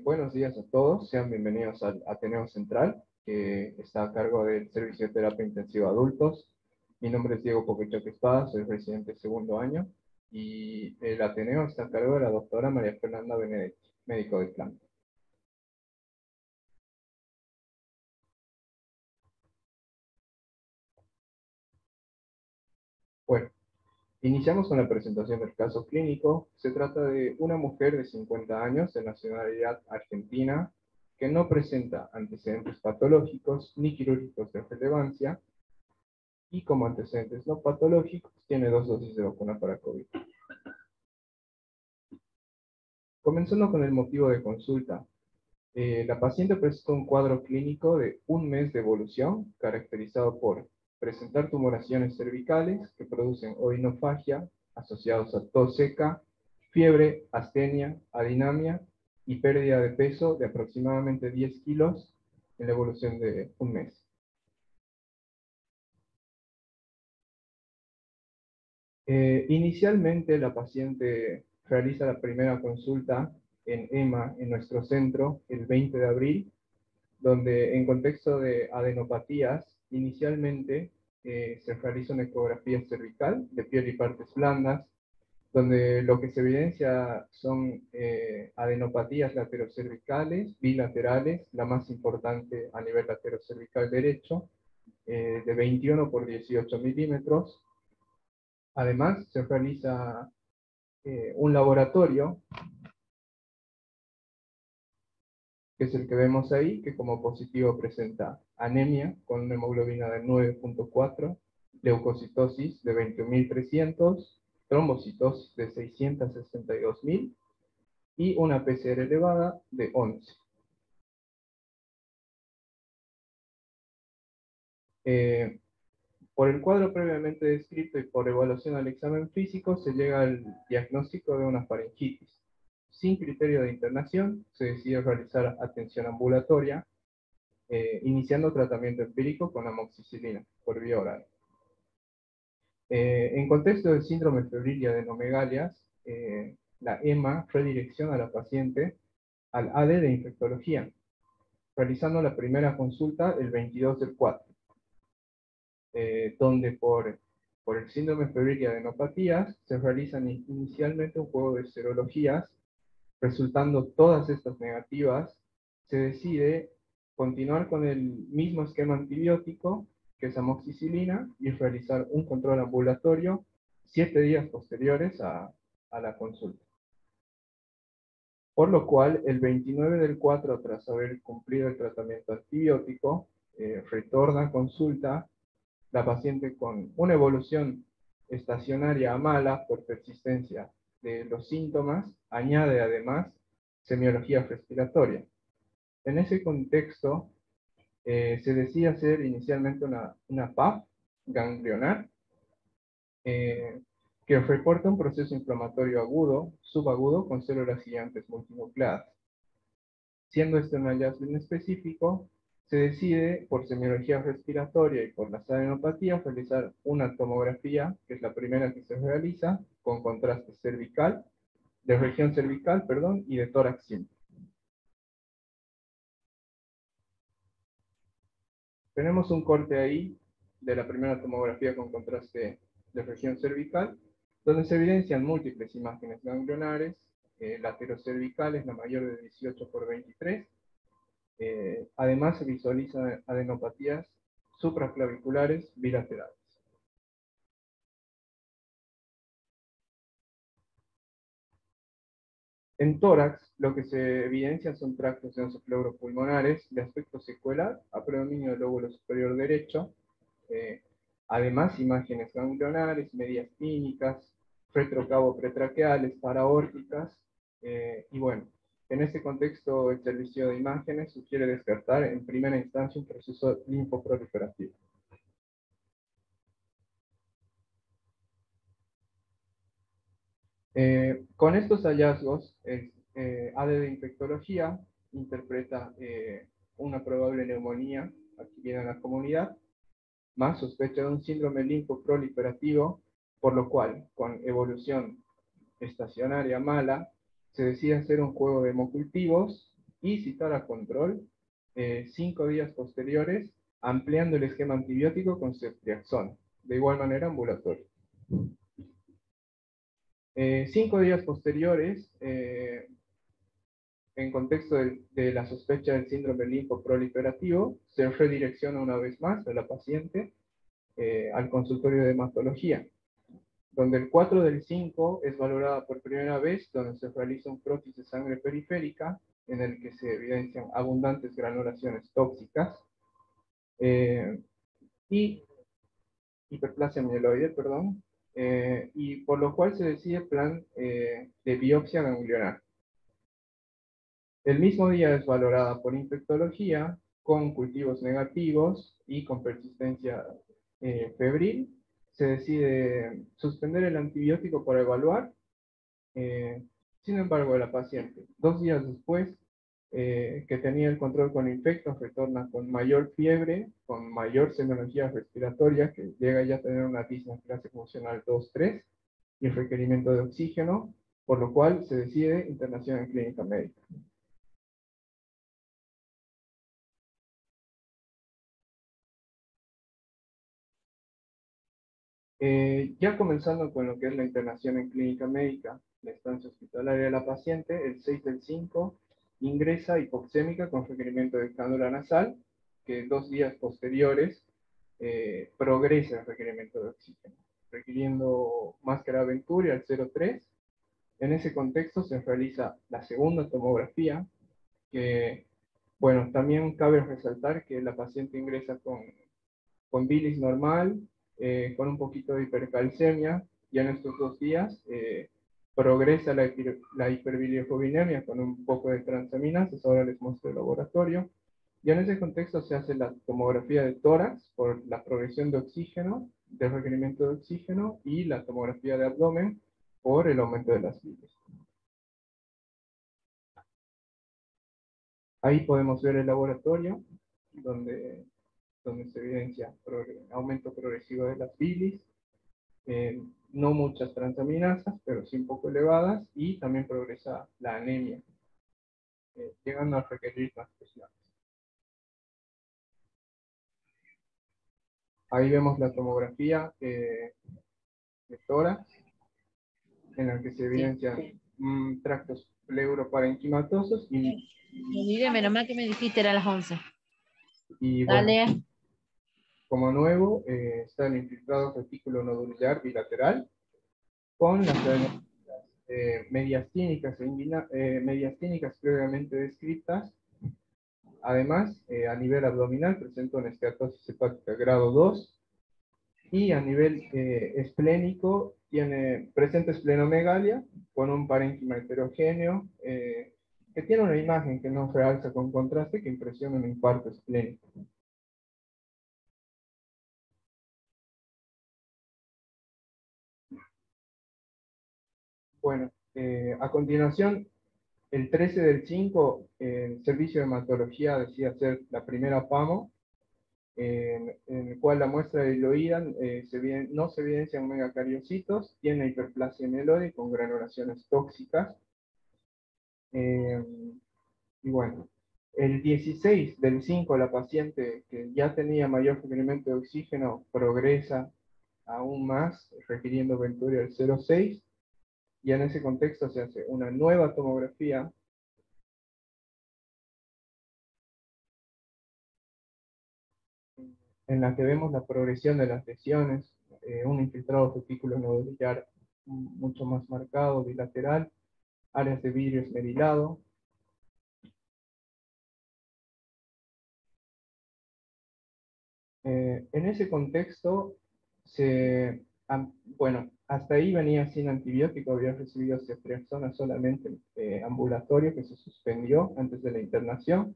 Buenos días a todos, sean bienvenidos al Ateneo Central, que está a cargo del Servicio de Terapia Intensiva Adultos. Mi nombre es Diego Poquechoque Espada, soy residente de segundo año, y el Ateneo está a cargo de la doctora María Fernanda Benedetti, médico de planta. Bueno, iniciamos con la presentación del caso clínico. Se trata de una mujer de 50 años de nacionalidad argentina que no presenta antecedentes patológicos ni quirúrgicos de relevancia y como antecedentes no patológicos tiene 2 dosis de vacuna para COVID. Comenzando con el motivo de consulta. La paciente presentó un cuadro clínico de un mes de evolución caracterizado por presentar tumoraciones cervicales que producen odinofagia asociados a tos seca, fiebre, astenia, adinamia y pérdida de peso de aproximadamente 10 kilos en la evolución de un mes. Inicialmente la paciente realiza la primera consulta en EMA en nuestro centro el 20 de abril, donde en contexto de adenopatías, inicialmente se realiza una ecografía cervical de piel y partes blandas, donde lo que se evidencia son adenopatías laterocervicales, bilaterales, la más importante a nivel laterocervical derecho, de 21 por 18 milímetros. Además, se realiza un laboratorio, que es el que vemos ahí, que como positivo presenta anemia con una hemoglobina de 9.4, leucocitosis de 21.300, trombocitosis de 662.000 y una PCR elevada de 11. Por el cuadro previamente descrito y por evaluación al examen físico, se llega al diagnóstico de una faringitis. Sin criterio de internación, se decide realizar atención ambulatoria, iniciando tratamiento empírico con amoxicilina por vía oral. En contexto del síndrome febril y adenomegalias, la EMA redirecciona a la paciente al AD de infectología, realizando la primera consulta el 22 del 4, donde por el síndrome febril y adenopatías se realizan inicialmente un juego de serologías. Resultando todas estas negativas, se decide continuar con el mismo esquema antibiótico, que es amoxicilina, y realizar un control ambulatorio 7 días posteriores a la consulta. Por lo cual, el 29 del 4, tras haber cumplido el tratamiento antibiótico, retorna a consulta la paciente con una evolución estacionaria a mala por persistencia de los síntomas, añade además semiología respiratoria. En ese contexto, se decide hacer inicialmente una PAP ganglionar, que reporta un proceso inflamatorio agudo, subagudo, con células gigantes multinucleadas. Siendo este un hallazgo inespecífico, se decide por semiología respiratoria y por las adenopatías realizar una tomografía, que es la primera que se realiza, con contraste cervical, de región cervical, perdón, y de tórax simple. Tenemos un corte ahí de la primera tomografía con contraste de región cervical, donde se evidencian múltiples imágenes ganglionares, laterocervicales, la mayor de 18 por 23. Además se visualizan adenopatías supraclaviculares bilaterales. En tórax, lo que se evidencia son tractos nasopleuro-pulmonares de aspecto secuelar a predominio del lóbulo superior derecho. Además, imágenes ganglionares, medias clínicas, retrocavo-pretraqueales, paraórticas, y bueno, en ese contexto el servicio de imágenes sugiere descartar en primera instancia un proceso linfoproliferativo. Con estos hallazgos, el AD de infectología interpreta una probable neumonía adquirida en la comunidad, más sospecha de un síndrome linfoproliferativo, por lo cual, con evolución estacionaria mala, se decide hacer un juego de hemocultivos y citar a control 5 días posteriores, ampliando el esquema antibiótico con ceftriaxona, de igual manera ambulatorio. 5 días posteriores, en contexto de la sospecha del síndrome linfoproliferativo, se redirecciona una vez más a la paciente al consultorio de hematología, donde el 4 del 5 es valorada por primera vez, donde se realiza un frotis de sangre periférica, en el que se evidencian abundantes granulaciones tóxicas y hiperplasia mieloide, perdón, y por lo cual se decide plan de biopsia ganglionar. El mismo día es valorada por infectología con cultivos negativos y con persistencia febril. Se decide suspender el antibiótico para evaluar. Sin embargo, la paciente, 2 días después que tenía el control con infectos, retorna con mayor fiebre, con mayor semiología respiratoria, que llega ya a tener una disnea clase funcional 2-3 y el requerimiento de oxígeno, por lo cual se decide internación en clínica médica. Ya comenzando con lo que es la internación en clínica médica, la estancia hospitalaria de la paciente, el 6 del 5 ingresa hipoxémica con requerimiento de cánula nasal, que 2 días posteriores progresa el requerimiento de oxígeno, requiriendo máscara Venturi al 0,3. En ese contexto se realiza la segunda tomografía, que, bueno, también cabe resaltar que la paciente ingresa con bilis normal, con un poquito de hipercalcemia, y en estos 2 días progresa la hiperbilirubinemia con un poco de transaminasas, ahora les muestro el laboratorio, y en ese contexto se hace la tomografía de tórax por la progresión de oxígeno, del requerimiento de oxígeno, y la tomografía de abdomen por el aumento de las bilis. Ahí podemos ver el laboratorio, donde se evidencia aumento progresivo de las bilis, no muchas transaminasas, pero sí un poco elevadas, y también progresa la anemia, llegando a requerir transfusiones. Ahí vemos la tomografía de tórax, en la que se evidencian tractos pleuroparenquimatosos Mire, menos mal que me dijiste era a las 11. y Dale. bueno, como nuevo está el infiltrado retículo nodular bilateral con las mediastínicas previamente descritas. Además, a nivel abdominal presenta una esteatosis hepática grado 2 y a nivel esplénico presenta esplenomegalia con un parénquima heterogéneo que tiene una imagen que no realza con contraste, que impresiona un infarto esplénico. Bueno, a continuación, el 13 del 5, el servicio de hematología decide hacer la primera PAMO, en el cual la muestra de hiloída no se evidencian megacariocitos, tiene hiperplasia mieloide con granulaciones tóxicas. Y bueno, el 16 del 5, la paciente que ya tenía mayor requerimiento de oxígeno progresa aún más, requiriendo Venturi al 0,6, y en ese contexto se hace una nueva tomografía en la que vemos la progresión de las lesiones, un infiltrado retículo nodular mucho más marcado, bilateral, áreas de vidrio esmerilado. En ese contexto, bueno, hasta ahí venía sin antibiótico, había recibido ceftriaxona solamente ambulatorio, que se suspendió antes de la internación.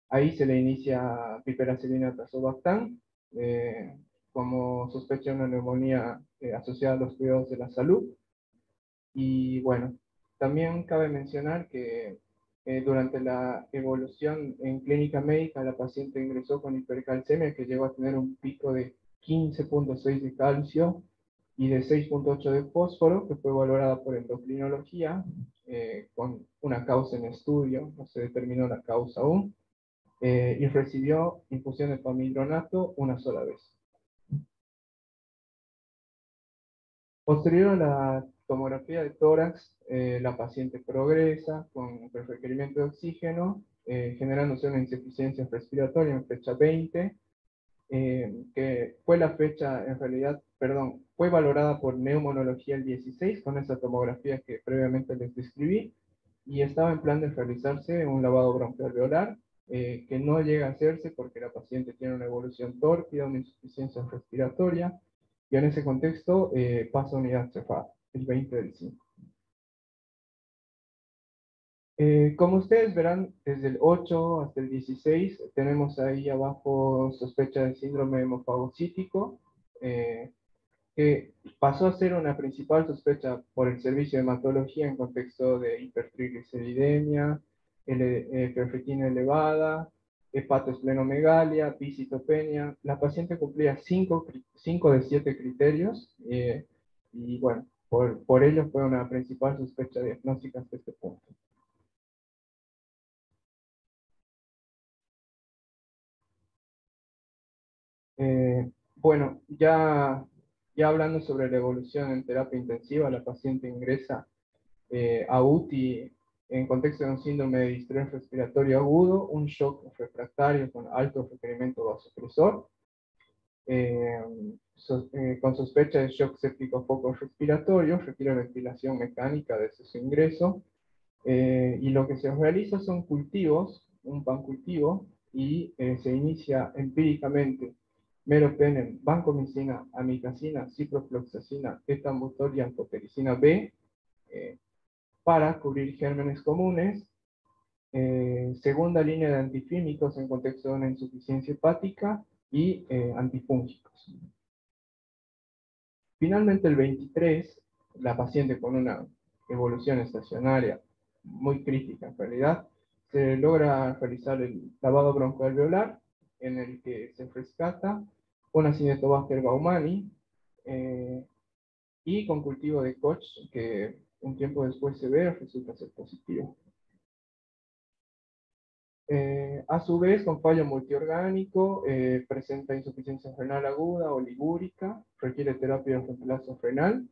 Ahí se le inicia piperacilina tazobactam, como sospecha de una neumonía asociada a los cuidados de la salud. Y bueno, también cabe mencionar que durante la evolución en clínica médica, la paciente ingresó con hipercalcemia, que llegó a tener un pico de 15,6 de calcio, y de 6,8 de fósforo, que fue valorada por endocrinología, con una causa en estudio, no se determinó la causa aún, y recibió infusión de pamidronato una sola vez. Posterior a la tomografía de tórax, la paciente progresa con el requerimiento de oxígeno, generándose una insuficiencia respiratoria en fecha 20, que fue la fecha, en realidad, perdón, fue valorada por neumonología el 16 con esa tomografía que previamente les describí, y estaba en plan de realizarse un lavado broncoalveolar, que no llega a hacerse porque la paciente tiene una evolución tórpida, una insuficiencia respiratoria, y en ese contexto pasa a unidad cefada, el 20 del 5. Como ustedes verán, desde el 8 hasta el 16 tenemos ahí abajo sospecha de síndrome hemofagocítico, que pasó a ser una principal sospecha por el servicio de hematología en contexto de hipertrigliceridemia, ferritina elevada, hepatosplenomegalia, visitopenia. La paciente cumplía 5 de 7 criterios, y bueno, por ello fue una principal sospecha diagnóstica hasta este punto. Bueno, ya hablando sobre la evolución en terapia intensiva, la paciente ingresa a UTI en contexto de un síndrome de distrés respiratorio agudo, un shock refractario con alto requerimiento vasopresor, eh, con sospecha de shock séptico foco respiratorio, requiere ventilación mecánica desde su ingreso, y lo que se realiza son cultivos, un pancultivo, y se inicia empíricamente meropenem, vancomicina, amicacina, ciprofloxacina, etambutor y anfotericina B, eh, para cubrir gérmenes comunes. Segunda línea de antifímicos en contexto de una insuficiencia hepática y antifúngicos. Finalmente, el 23, la paciente con una evolución estacionaria muy crítica en realidad, se logra realizar el lavado broncoalveolar, en el que se rescata una Acinetobacter-Baumannii, y con cultivo de Koch, que un tiempo después se ve, resulta ser positivo. A su vez, con fallo multiorgánico, presenta insuficiencia renal aguda o ligúrica, requiere terapia de reemplazo renal.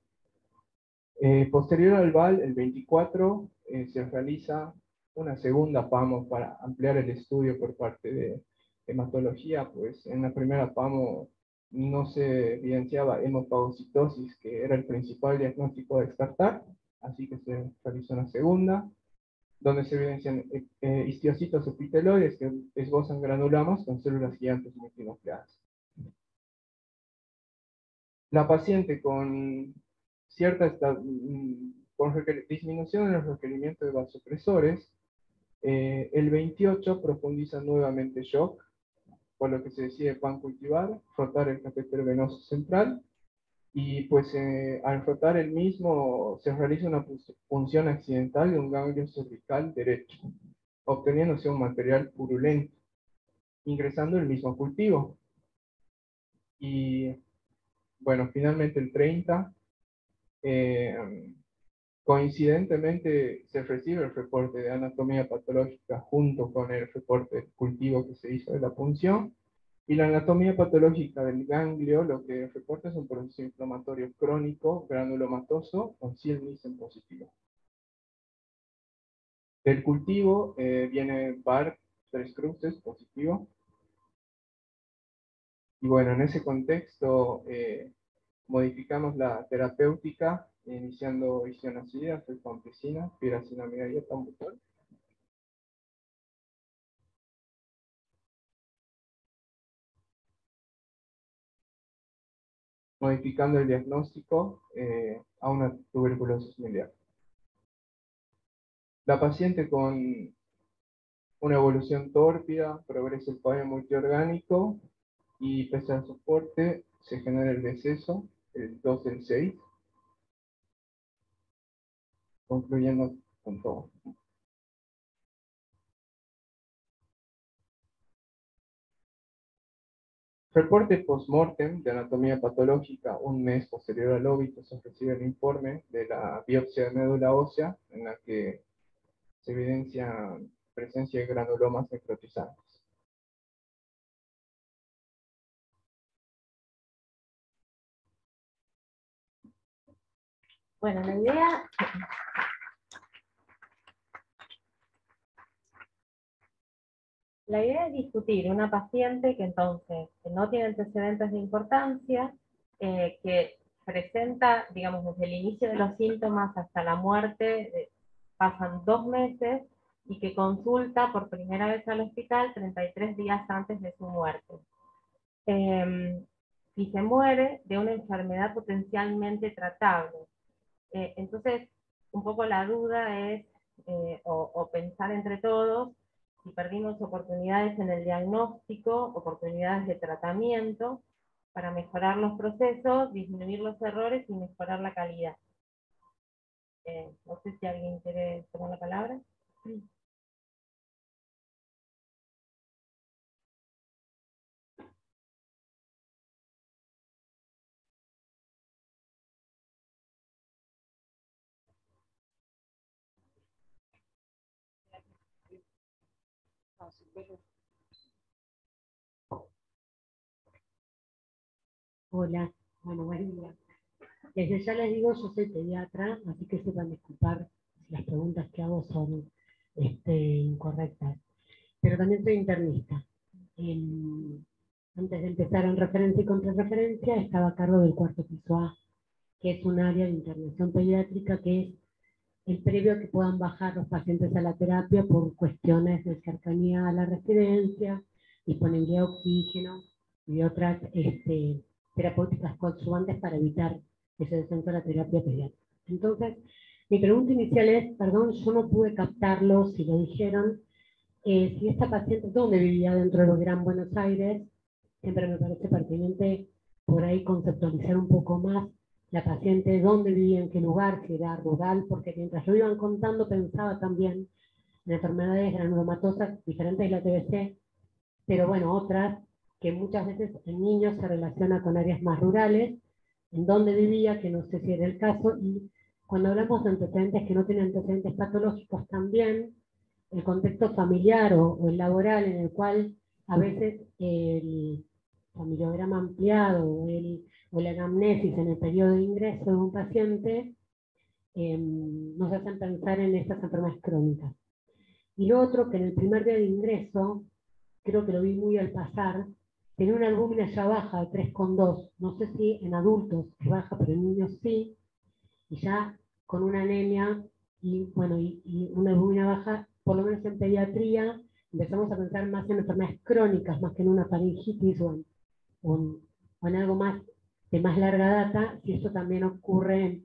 Posterior al VAL, el 24, se realiza una segunda PAMO para ampliar el estudio por parte de hematología, pues en la primera PAMO no se evidenciaba hemofagocitosis, que era el principal diagnóstico a descartar, así que se realizó una segunda, donde se evidencian histiocitos epiteloides que esbozan granulomas con células gigantes multinucleadas. La paciente con con disminución en los requerimientos de vasopresores, el 28 profundiza nuevamente shock, por lo que se decide pancultivar, frotar el catéter venoso central, y pues al frotar el mismo se realiza una punción accidental de un ganglio cervical derecho, obteniéndose un material purulento, ingresando el mismo cultivo. Y bueno, finalmente el 30, coincidentemente se recibe el reporte de anatomía patológica junto con el reporte del cultivo que se hizo de la punción, y la anatomía patológica del ganglio lo que reporta es un proceso inflamatorio crónico granulomatoso con Ziel-Nielsen positivo. Del cultivo viene BARC 3 cruces positivo. Y bueno, en ese contexto modificamos la terapéutica iniciando isoniazida, rifampicina, piracinamida y etambutol. Modificando el diagnóstico a una tuberculosis miliar. La paciente con una evolución tórpida, progresa el fallo multiorgánico, y pese al soporte se genera el deceso el 2 del 6, concluyendo con todo. Reporte post-mortem de anatomía patológica. Un mes posterior al óbito se recibe el informe de la biopsia de médula ósea en la que se evidencia presencia de granulomas necrotizantes. Bueno, la idea es discutir una paciente que entonces no tiene antecedentes de importancia, que presenta, digamos, desde el inicio de los síntomas hasta la muerte, pasan 2 meses, y que consulta por primera vez al hospital 33 días antes de su muerte. Y se muere de una enfermedad potencialmente tratable. Entonces, un poco la duda es, o pensar entre todos, si perdimos oportunidades en el diagnóstico, oportunidades de tratamiento, para mejorar los procesos, disminuir los errores y mejorar la calidad. No sé si alguien quiere tomar la palabra. Hola, bueno, buen día. Desde ya les digo, yo soy pediatra, así que sepan disculpar si las preguntas que hago son incorrectas. Pero también soy internista. Antes de empezar en referencia y contrarreferencia, estaba a cargo del cuarto piso A, que es un área de internación pediátrica que es el previo a que puedan bajar los pacientes a la terapia por cuestiones de cercanía a la residencia, disponibilidad de oxígeno y otras terapéuticas coadyuvantes para evitar ese descenso a la terapia pediátrica. Entonces, mi pregunta inicial es, perdón, yo no pude captarlo, si lo dijeron, si esta paciente, ¿dónde vivía dentro de los Gran Buenos Aires? Siempre me parece pertinente por ahí conceptualizar un poco más la paciente, dónde vivía, en qué lugar, si era rural, porque mientras lo iban contando pensaba también en enfermedades granulomatosas diferentes de la TBC, pero bueno, otras que muchas veces en niños se relaciona con áreas más rurales, en donde vivía, que no sé si era el caso, y cuando hablamos de antecedentes que no tienen antecedentes patológicos también, el contexto familiar o el laboral en el cual a veces el familiograma ampliado o la anamnesis en el periodo de ingreso de un paciente nos hacen pensar en estas enfermedades crónicas. Y lo otro, que en el primer día de ingreso, creo que lo vi muy al pasar, tenía una albúmina ya baja de 3,2, no sé si en adultos es baja, pero en niños sí, y ya con una anemia y, bueno, y una albúmina baja, por lo menos en pediatría, empezamos a pensar más en enfermedades crónicas, más que en una faringitis o en algo más de más larga data, si esto también ocurre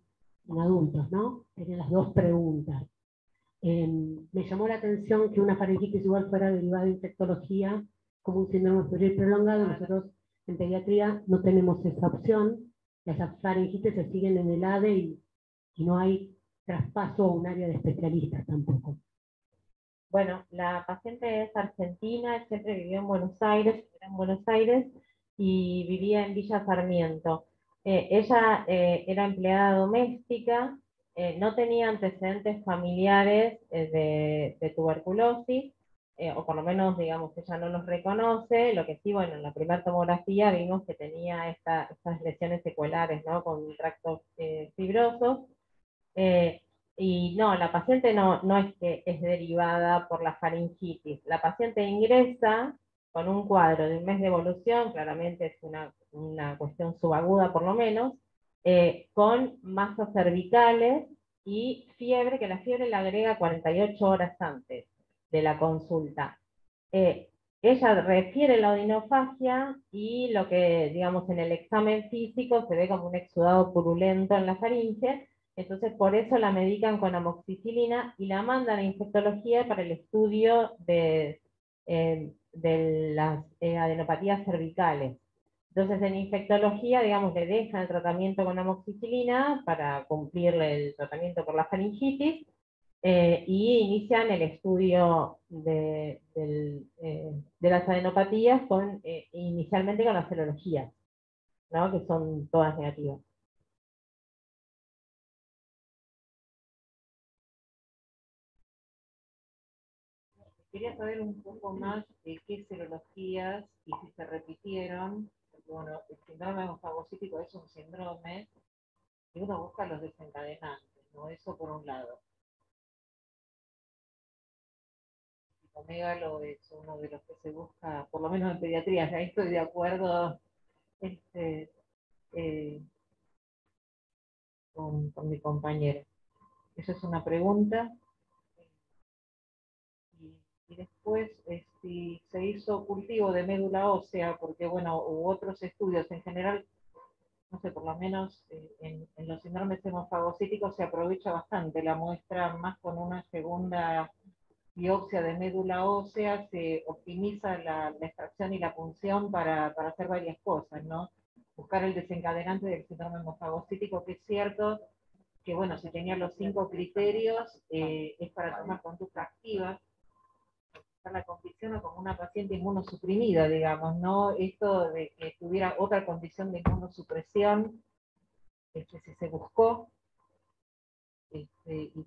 en adultos, ¿no? Tenía las dos preguntas. Me llamó la atención que una faringitis igual fuera derivada de infectología, como un síndrome febril prolongado. Nosotros en pediatría no tenemos esa opción. Las faringitis se siguen en el ADE y no hay traspaso a un área de especialistas tampoco. Bueno, la paciente es argentina, siempre vivió en Buenos Aires, era en Buenos Aires, y vivía en Villa Sarmiento. Ella era empleada doméstica, no tenía antecedentes familiares de tuberculosis, o por lo menos, digamos, ella no los reconoce. Lo que sí, bueno, en la primera tomografía vimos que tenía estas lesiones secuelares, ¿no? Con tractos fibrosos. Y no, la paciente no es que es derivada por la faringitis. La paciente ingresa con un cuadro de un mes de evolución, claramente es una cuestión subaguda por lo menos, con masas cervicales y fiebre, que la fiebre la agrega 48 horas antes de la consulta. Ella refiere la odinofagia y lo que, digamos, en el examen físico se ve como un exudado purulento en la faringe. Entonces, por eso la medican con amoxicilina y la mandan a infectología para el estudio de las adenopatías cervicales. Entonces, en infectología, digamos, le dejan el tratamiento con amoxicilina para cumplir el tratamiento por la faringitis, y inician el estudio de las adenopatías inicialmente con las serologías, ¿no? Que son todas negativas. Quería saber un poco más de qué serologías y si se repitieron, porque bueno, el síndrome hemofagocítico es un síndrome y uno busca los desencadenantes, ¿no? Eso por un lado. El omégalo es uno de los que se busca, por lo menos en pediatría, ahí estoy de acuerdo eh, con mi compañero. Esa es una pregunta. Y después, si se hizo cultivo de médula ósea, porque bueno, hubo otros estudios en general, no sé, por lo menos en los síndromes hemofagocíticos se aprovecha bastante la muestra, más con una segunda biopsia de médula ósea, se optimiza la extracción y la punción para hacer varias cosas, ¿no? Buscar el desencadenante del síndrome hemofagocítico, que es cierto que, bueno, si tenía los 5 criterios, es para tomar conducta activa, la condición o como una paciente inmunosuprimida, digamos, ¿no? Esto de que tuviera otra condición de inmunosupresión, si se buscó, y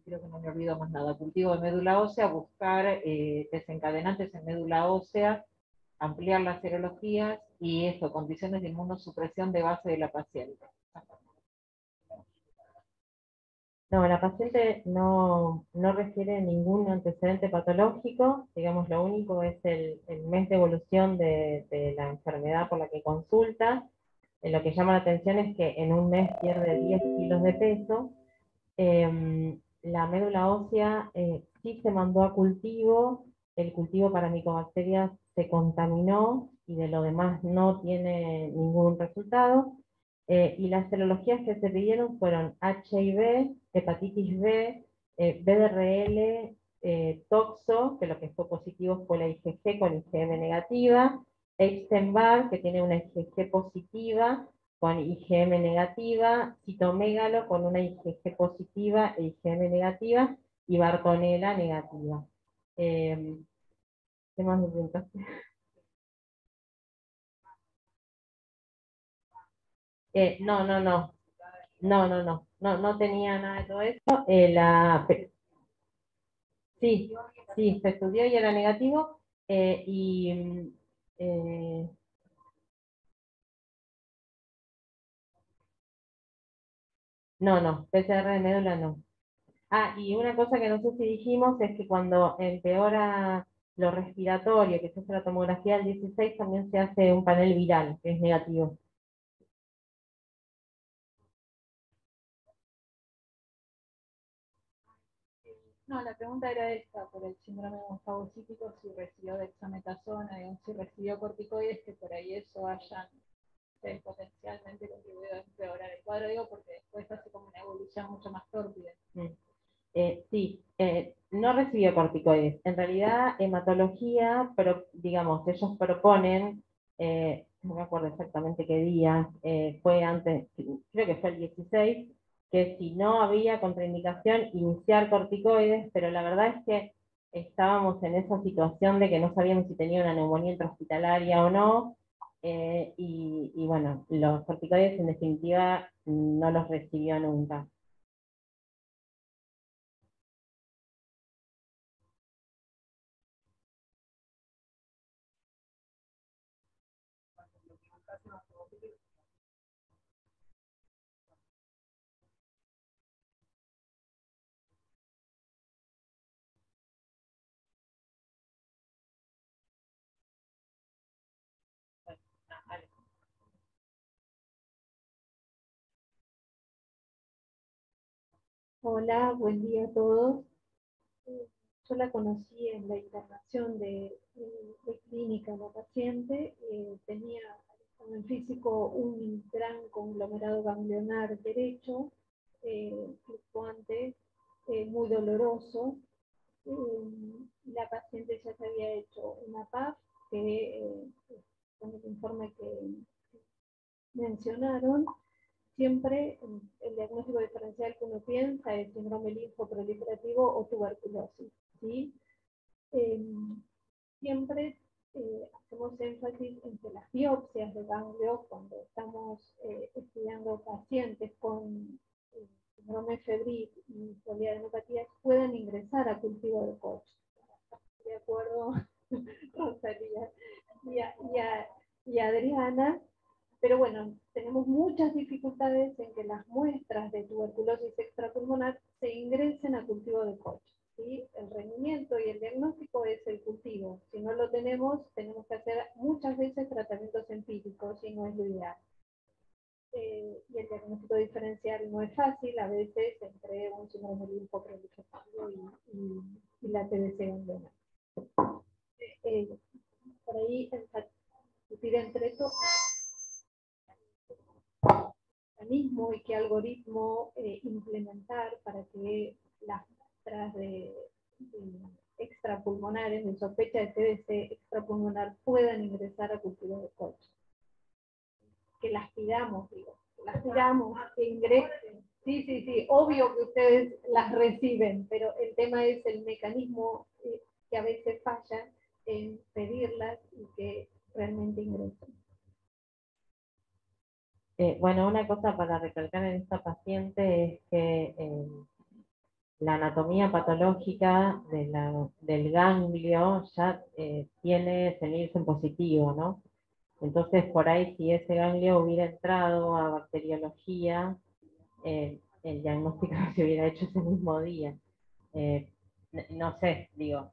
creo que no me olvido más nada, cultivo de médula ósea, buscar desencadenantes en médula ósea, ampliar las serologías y eso, condiciones de inmunosupresión de base de la paciente. No, la paciente no refiere ningún antecedente patológico, digamos, lo único es el mes de evolución de la enfermedad por la que consulta. Lo que llama la atención es que en un mes pierde 10 kilos de peso. La médula ósea sí se mandó a cultivo, el cultivo para micobacterias se contaminó y de lo demás no tiene ningún resultado. Y las serologías que se pidieron fueron HIV, hepatitis B, BDRL, toxo, que lo que fue positivo fue la IgG con IgM negativa, Epstein-Barr, que tiene una IgG positiva con IgM negativa, citomégalo con una IgG positiva e IgM negativa, y Bartonella negativa. ¿Qué más me preguntaste? No tenía nada de todo eso. Sí, sí, se estudió y era negativo. Eh, no, PCR de médula no. Ah, y una cosa que no sé si dijimos es que cuando empeora lo respiratorio, que se hace la tomografía del 16, también se hace un panel viral, que es negativo. No, la pregunta era esta, por el síndrome hemofagocítico, si recibió dexametasona, y si recibió corticoides, que por ahí eso hayan potencialmente contribuido a empeorar el cuadro, digo, porque después hace como una evolución mucho más tórpida. Sí, no recibió corticoides. En realidad, hematología, pero digamos, ellos proponen, no me acuerdo exactamente qué día, fue antes, creo que fue el 16, que si no había contraindicación, iniciar corticoides, pero la verdad es que estábamos en esa situación de que no sabíamos si tenía una neumonía intrahospitalaria o no, y bueno, los corticoides en definitiva no los recibió nunca. Hola, buen día a todos. Yo la conocí en la internación de clínica, la paciente tenía en el físico un gran conglomerado ganglionar derecho, fluctuante, muy doloroso. La paciente ya se había hecho una PAF, que con el informe que mencionaron. siempre el diagnóstico diferencial que uno piensa es síndrome linfoproliferativo o tuberculosis, ¿sí? Siempre hacemos énfasis en que las biopsias de ganglio, cuando estamos estudiando pacientes con síndrome febril y poliadenopatías, pueden ingresar a cultivo de Koch. De acuerdo, Rosalía y Adriana. Pero bueno, tenemos muchas dificultades en que las muestras de tuberculosis extrapulmonar se ingresen a cultivo de Koch, ¿sí? El rendimiento y el diagnóstico es el cultivo. Si no lo tenemos, tenemos que hacer muchas veces tratamientos empíricos y no es lo ideal. Y el diagnóstico diferencial no es fácil, a veces entre un síndrome linfoproliferativo y la TBC ganglionar. Por ahí, discutir entre todos mecanismo y qué algoritmo implementar para que las muestras de extrapulmonares, de sospecha de TBC extrapulmonar, puedan ingresar a cultivo de Koch. Que las pidamos, digo, que las pidamos, que ingresen. Sí, sí, sí, obvio que ustedes las reciben, pero el tema es el mecanismo que a veces falla en pedirlas y que realmente ingresen. Bueno, una cosa para recalcar en esta paciente es que la anatomía patológica del ganglio ya tiene Nielsen positivo, ¿no? Entonces, por ahí, si ese ganglio hubiera entrado a bacteriología, el diagnóstico se hubiera hecho ese mismo día. No sé, digo,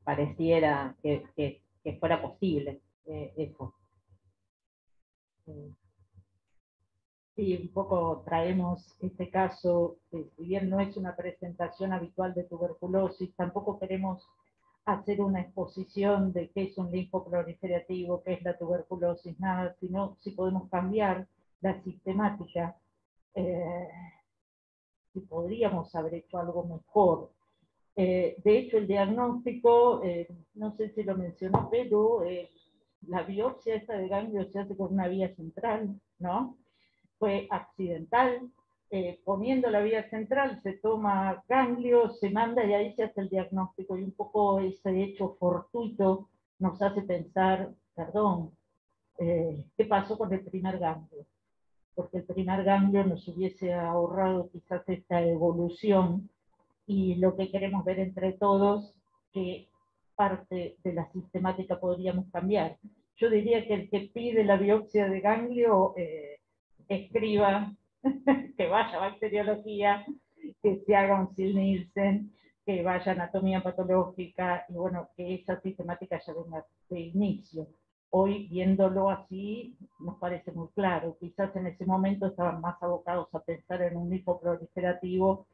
pareciera que fuera posible eso. Sí, un poco traemos este caso, si bien no es una presentación habitual de tuberculosis, tampoco queremos hacer una exposición de qué es un linfoproliferativo, qué es la tuberculosis, nada, sino si podemos cambiar la sistemática, si podríamos haber hecho algo mejor. De hecho, el diagnóstico, no sé si lo mencionó, pero la biopsia esta de ganglio se hace con una vía central, ¿no? Fue accidental, poniendo la vía central se toma ganglio, se manda y ahí se hace el diagnóstico, y un poco ese hecho fortuito nos hace pensar, perdón, ¿qué pasó con el primer ganglio? Porque el primer ganglio nos hubiese ahorrado quizás esta evolución, y lo que queremos ver entre todos, que parte de la sistemática podríamos cambiar. Yo diría que el que pide la biopsia de ganglio escriba que vaya a bacteriología, que se haga un Nielsen, que vaya a anatomía patológica, y bueno, que esa sistemática ya venga de inicio. Hoy, viéndolo así, nos parece muy claro. Quizás en ese momento estaban más abocados a pensar en un linfoproliferativo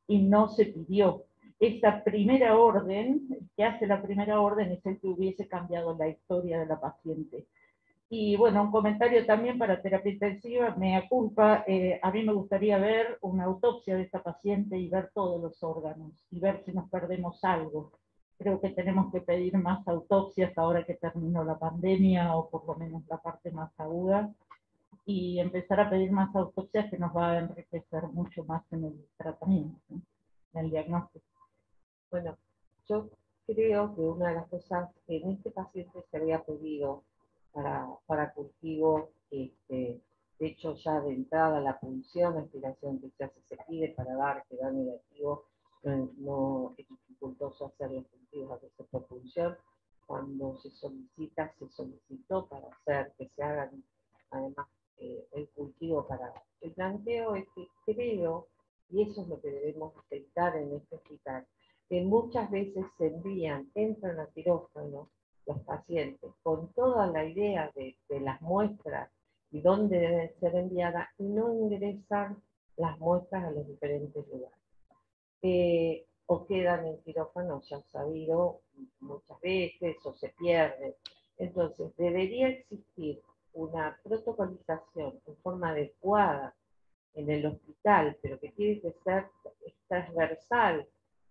y no se pidió. Esa primera orden, el que hace la primera orden es el que hubiese cambiado la historia de la paciente. Y bueno, un comentario también para terapia intensiva, mea culpa, a mí me gustaría ver una autopsia de esta paciente y ver todos los órganos, y ver si nos perdemos algo. Creo que tenemos que pedir más autopsias ahora que terminó la pandemia, o por lo menos la parte más aguda, y empezar a pedir más autopsias, que nos va a enriquecer mucho más en el tratamiento, ¿no? En el diagnóstico. Bueno, yo creo que una de las cosas que en este paciente se había pedido para cultivo, de hecho ya de entrada la punción, la aspiración que ya se pide para dar, que da negativo, no es dificultoso hacer los cultivos a veces por punción. Cuando se solicitó para hacer que se hagan además el cultivo para el planteo, es que creo, y eso es lo que debemos aceptar en este hospital, que muchas veces se entran a quirófano los pacientes con toda la idea de las muestras y dónde deben ser enviadas, y no ingresan las muestras a los diferentes lugares. O quedan en quirófano, ya sabido, muchas veces, o se pierden. Entonces, debería existir una protocolización en forma adecuada en el hospital, pero que tiene que ser transversal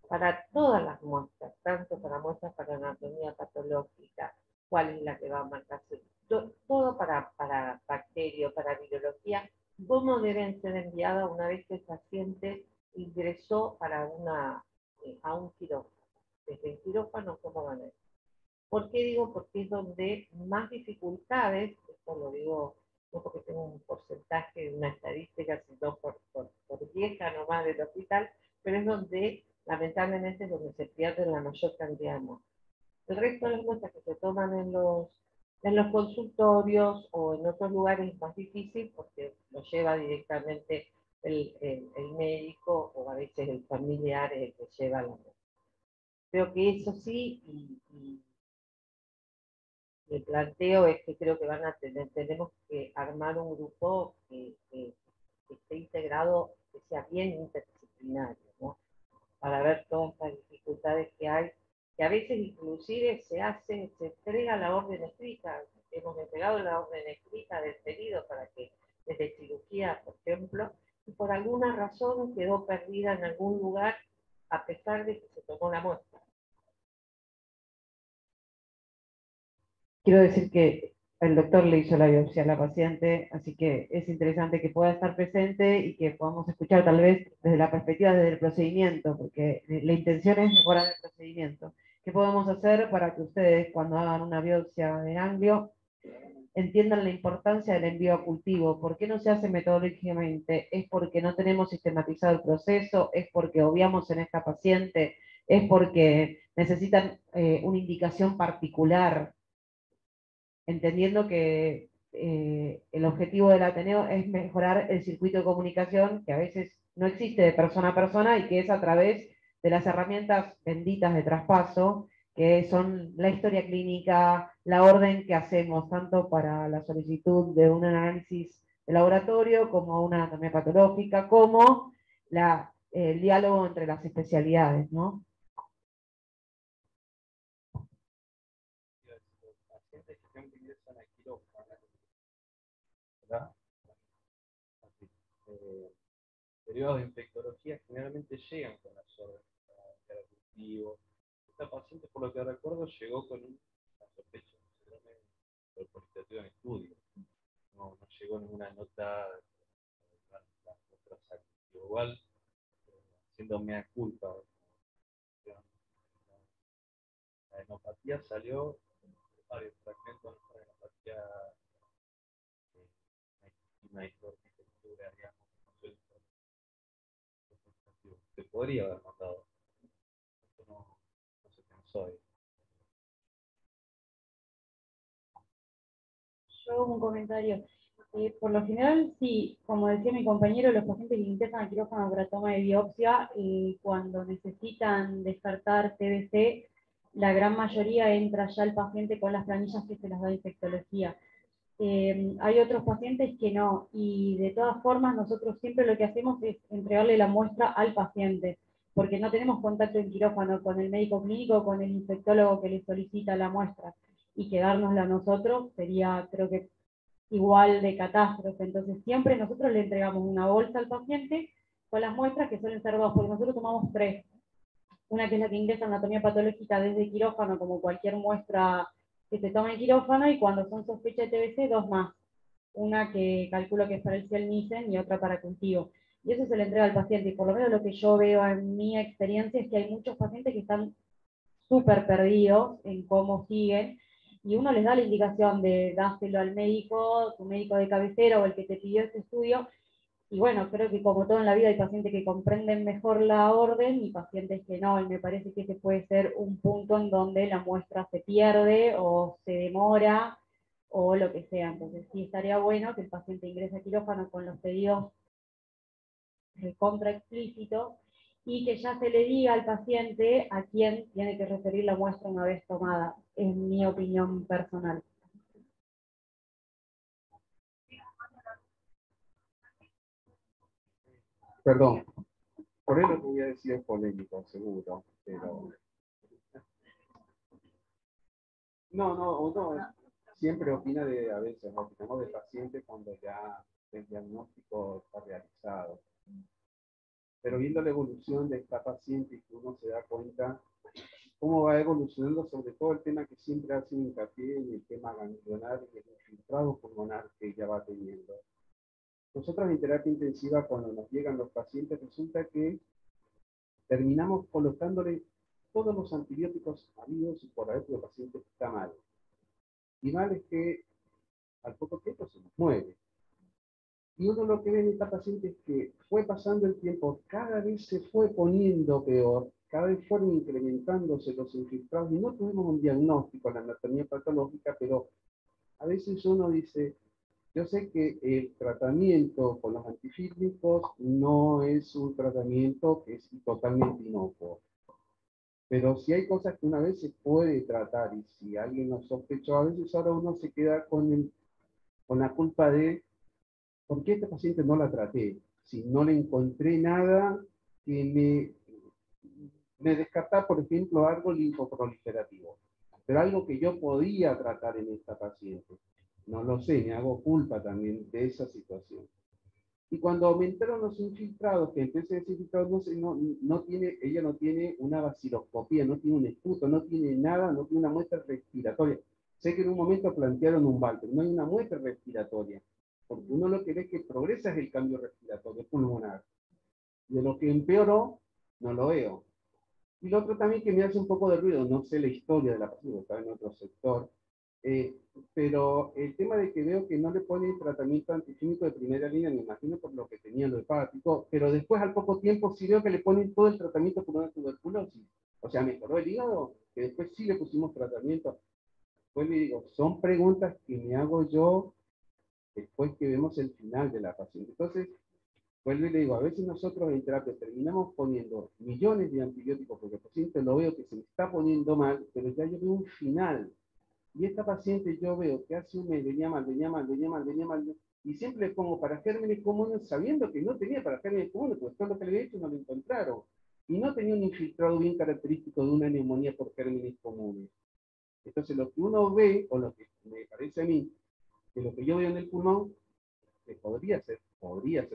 para todas las muestras, tanto para muestras para anatomía patológica, cuál es la que va a marcarse, todo para bacterio, para virología, cómo deben ser enviadas una vez que el paciente ingresó a un quirófano. Desde el quirófano, ¿cómo van a ir? ¿Por qué digo? Porque es donde más dificultades, esto lo digo no porque tengo un porcentaje de una estadística, sino por vieja nomás del hospital, pero es donde, lamentablemente, es donde se pierden la mayor cantidad de muestras. El resto de las muestras que se toman en los consultorios o en otros lugares es más difícil porque lo lleva directamente el médico o a veces el familiar es el que lleva la muestra. Creo que eso sí, y el planteo es que creo que tenemos que armar un grupo que esté integrado, que sea bien interdisciplinario, ¿no? Para ver todas estas dificultades que hay, que a veces inclusive se entrega la orden escrita. Hemos entregado la orden escrita del pedido para que, desde cirugía, por ejemplo, y por alguna razón quedó perdida en algún lugar a pesar de que se tomó la muestra. Quiero decir que el doctor le hizo la biopsia a la paciente, así que es interesante que pueda estar presente y que podamos escuchar tal vez desde la perspectiva del procedimiento, porque la intención es mejorar el procedimiento. ¿Qué podemos hacer para que ustedes, cuando hagan una biopsia de ganglio, entiendan la importancia del envío a cultivo? ¿Por qué no se hace metodológicamente? ¿Es porque no tenemos sistematizado el proceso? ¿Es porque obviamos en esta paciente? ¿Es porque necesitan una indicación particular? Entendiendo que el objetivo del Ateneo es mejorar el circuito de comunicación que a veces no existe de persona a persona y que es a través de las herramientas benditas de traspaso, que son la historia clínica, la orden que hacemos tanto para la solicitud de un análisis de laboratorio como una anatomía patológica, como el diálogo entre las especialidades, ¿no? Pacientes que ingresan a quirófano, ¿verdad? Periodos de infectología generalmente llegan con las órdenes para el cultivo. Esta paciente, por lo que recuerdo, llegó con una sospecha de polistativo en estudio. No llegó ninguna nota de las otras activas. Igual, siendo mea culpa, la adenopatía salió varios fragmentos de la adenopatía una arquitectura, digamos, se podría haber mandado. Esto no se pensó ahí. Yo un comentario. Por lo general, sí, como decía mi compañero, los pacientes que ingresan al quirófano para toma de biopsia, cuando necesitan descartar TBC, la gran mayoría entra ya el paciente con las planillas que se las da infectología. Hay otros pacientes que no, y de todas formas nosotros siempre lo que hacemos es entregarle la muestra al paciente, porque no tenemos contacto en quirófano con el médico clínico, con el infectólogo que le solicita la muestra, y quedárnosla nosotros sería, creo que, igual de catástrofe. Entonces siempre nosotros le entregamos una bolsa al paciente con las muestras, que suelen ser dos, porque nosotros tomamos tres. Una que es la que ingresa en anatomía patológica desde quirófano, como cualquier muestra que se toma en quirófano, y cuando son sospecha de TBC, dos más. Una que calculo que es para el Ciel-Nissen y otra para cultivo. Y eso se le entrega al paciente, y por lo menos lo que yo veo en mi experiencia es que hay muchos pacientes que están súper perdidos en cómo siguen, y uno les da la indicación de dáselo al médico, tu médico de cabecera o el que te pidió este estudio, y bueno, creo que como todo en la vida hay pacientes que comprenden mejor la orden y pacientes que no, y me parece que ese puede ser un punto en donde la muestra se pierde o se demora o lo que sea. Entonces sí estaría bueno que el paciente ingrese a quirófano con los pedidos recontra explícitos y que ya se le diga al paciente a quién tiene que referir la muestra una vez tomada, en mi opinión personal. Perdón, por eso lo que voy a decir es polémico, seguro, pero... No, siempre opina a veces, opinamos de pacientes cuando ya el diagnóstico está realizado. Pero viendo la evolución de esta paciente, uno se da cuenta cómo va evolucionando, sobre todo el tema que siempre hace hincapié en el tema ganglionar y el infiltrado pulmonar que ella va teniendo. nosotros en terapia intensiva, cuando nos llegan los pacientes, resulta que terminamos colocándole todos los antibióticos habidos y por haber, el paciente está mal. Y mal es que al poco tiempo se nos muere. Y uno lo que ve en esta paciente es que fue pasando el tiempo, cada vez se fue poniendo peor, cada vez fueron incrementándose los infiltrados y no tuvimos un diagnóstico en la anatomía patológica, pero a veces uno dice, yo sé que el tratamiento con los antifídicos no es un tratamiento que es totalmente inocuo, pero si hay cosas que una vez se puede tratar y si alguien lo sospechó, a veces ahora uno se queda con la culpa de ¿por qué esta paciente no la traté? Si no le encontré nada que me descarta, por ejemplo, algo linfoproliferativo. Pero algo que yo podía tratar en esta paciente. No lo sé, me hago culpa también de esa situación. Y cuando aumentaron los infiltrados, que empecé a decir infiltrados, ella no tiene una vaciloscopía, no tiene un esputo, no tiene nada, no tiene una muestra respiratoria. Sé que en un momento plantearon un VAL, pero no hay una muestra respiratoria. Porque uno lo que ve que progresa es el cambio respiratorio pulmonar. De lo que empeoró, no lo veo. Y lo otro también que me hace un poco de ruido, no sé la historia de la paciente, está en otro sector, pero el tema de que veo que no le ponen tratamiento antiquímico de primera línea, me imagino por lo que tenía lo hepático, pero después al poco tiempo sí veo que le ponen todo el tratamiento por una tuberculosis. O sea, mejoró el hígado, que después sí le pusimos tratamiento. Pues le digo, son preguntas que me hago yo después que vemos el final de la paciente. Entonces, vuelvo y le digo, a veces nosotros en terapia terminamos poniendo millones de antibióticos porque el paciente lo veo que se le está poniendo mal, pero ya yo veo un final. Y esta paciente yo veo que hace un mes venía mal, venía mal, venía mal, venía mal, y siempre le pongo para gérmenes comunes sabiendo que no tenía para gérmenes comunes, porque todo lo que le había hecho no lo encontraron. Y no tenía un infiltrado bien característico de una neumonía por gérmenes comunes. Entonces lo que uno ve, o lo que me parece a mí, que lo que yo veo en el pulmón, que podría ser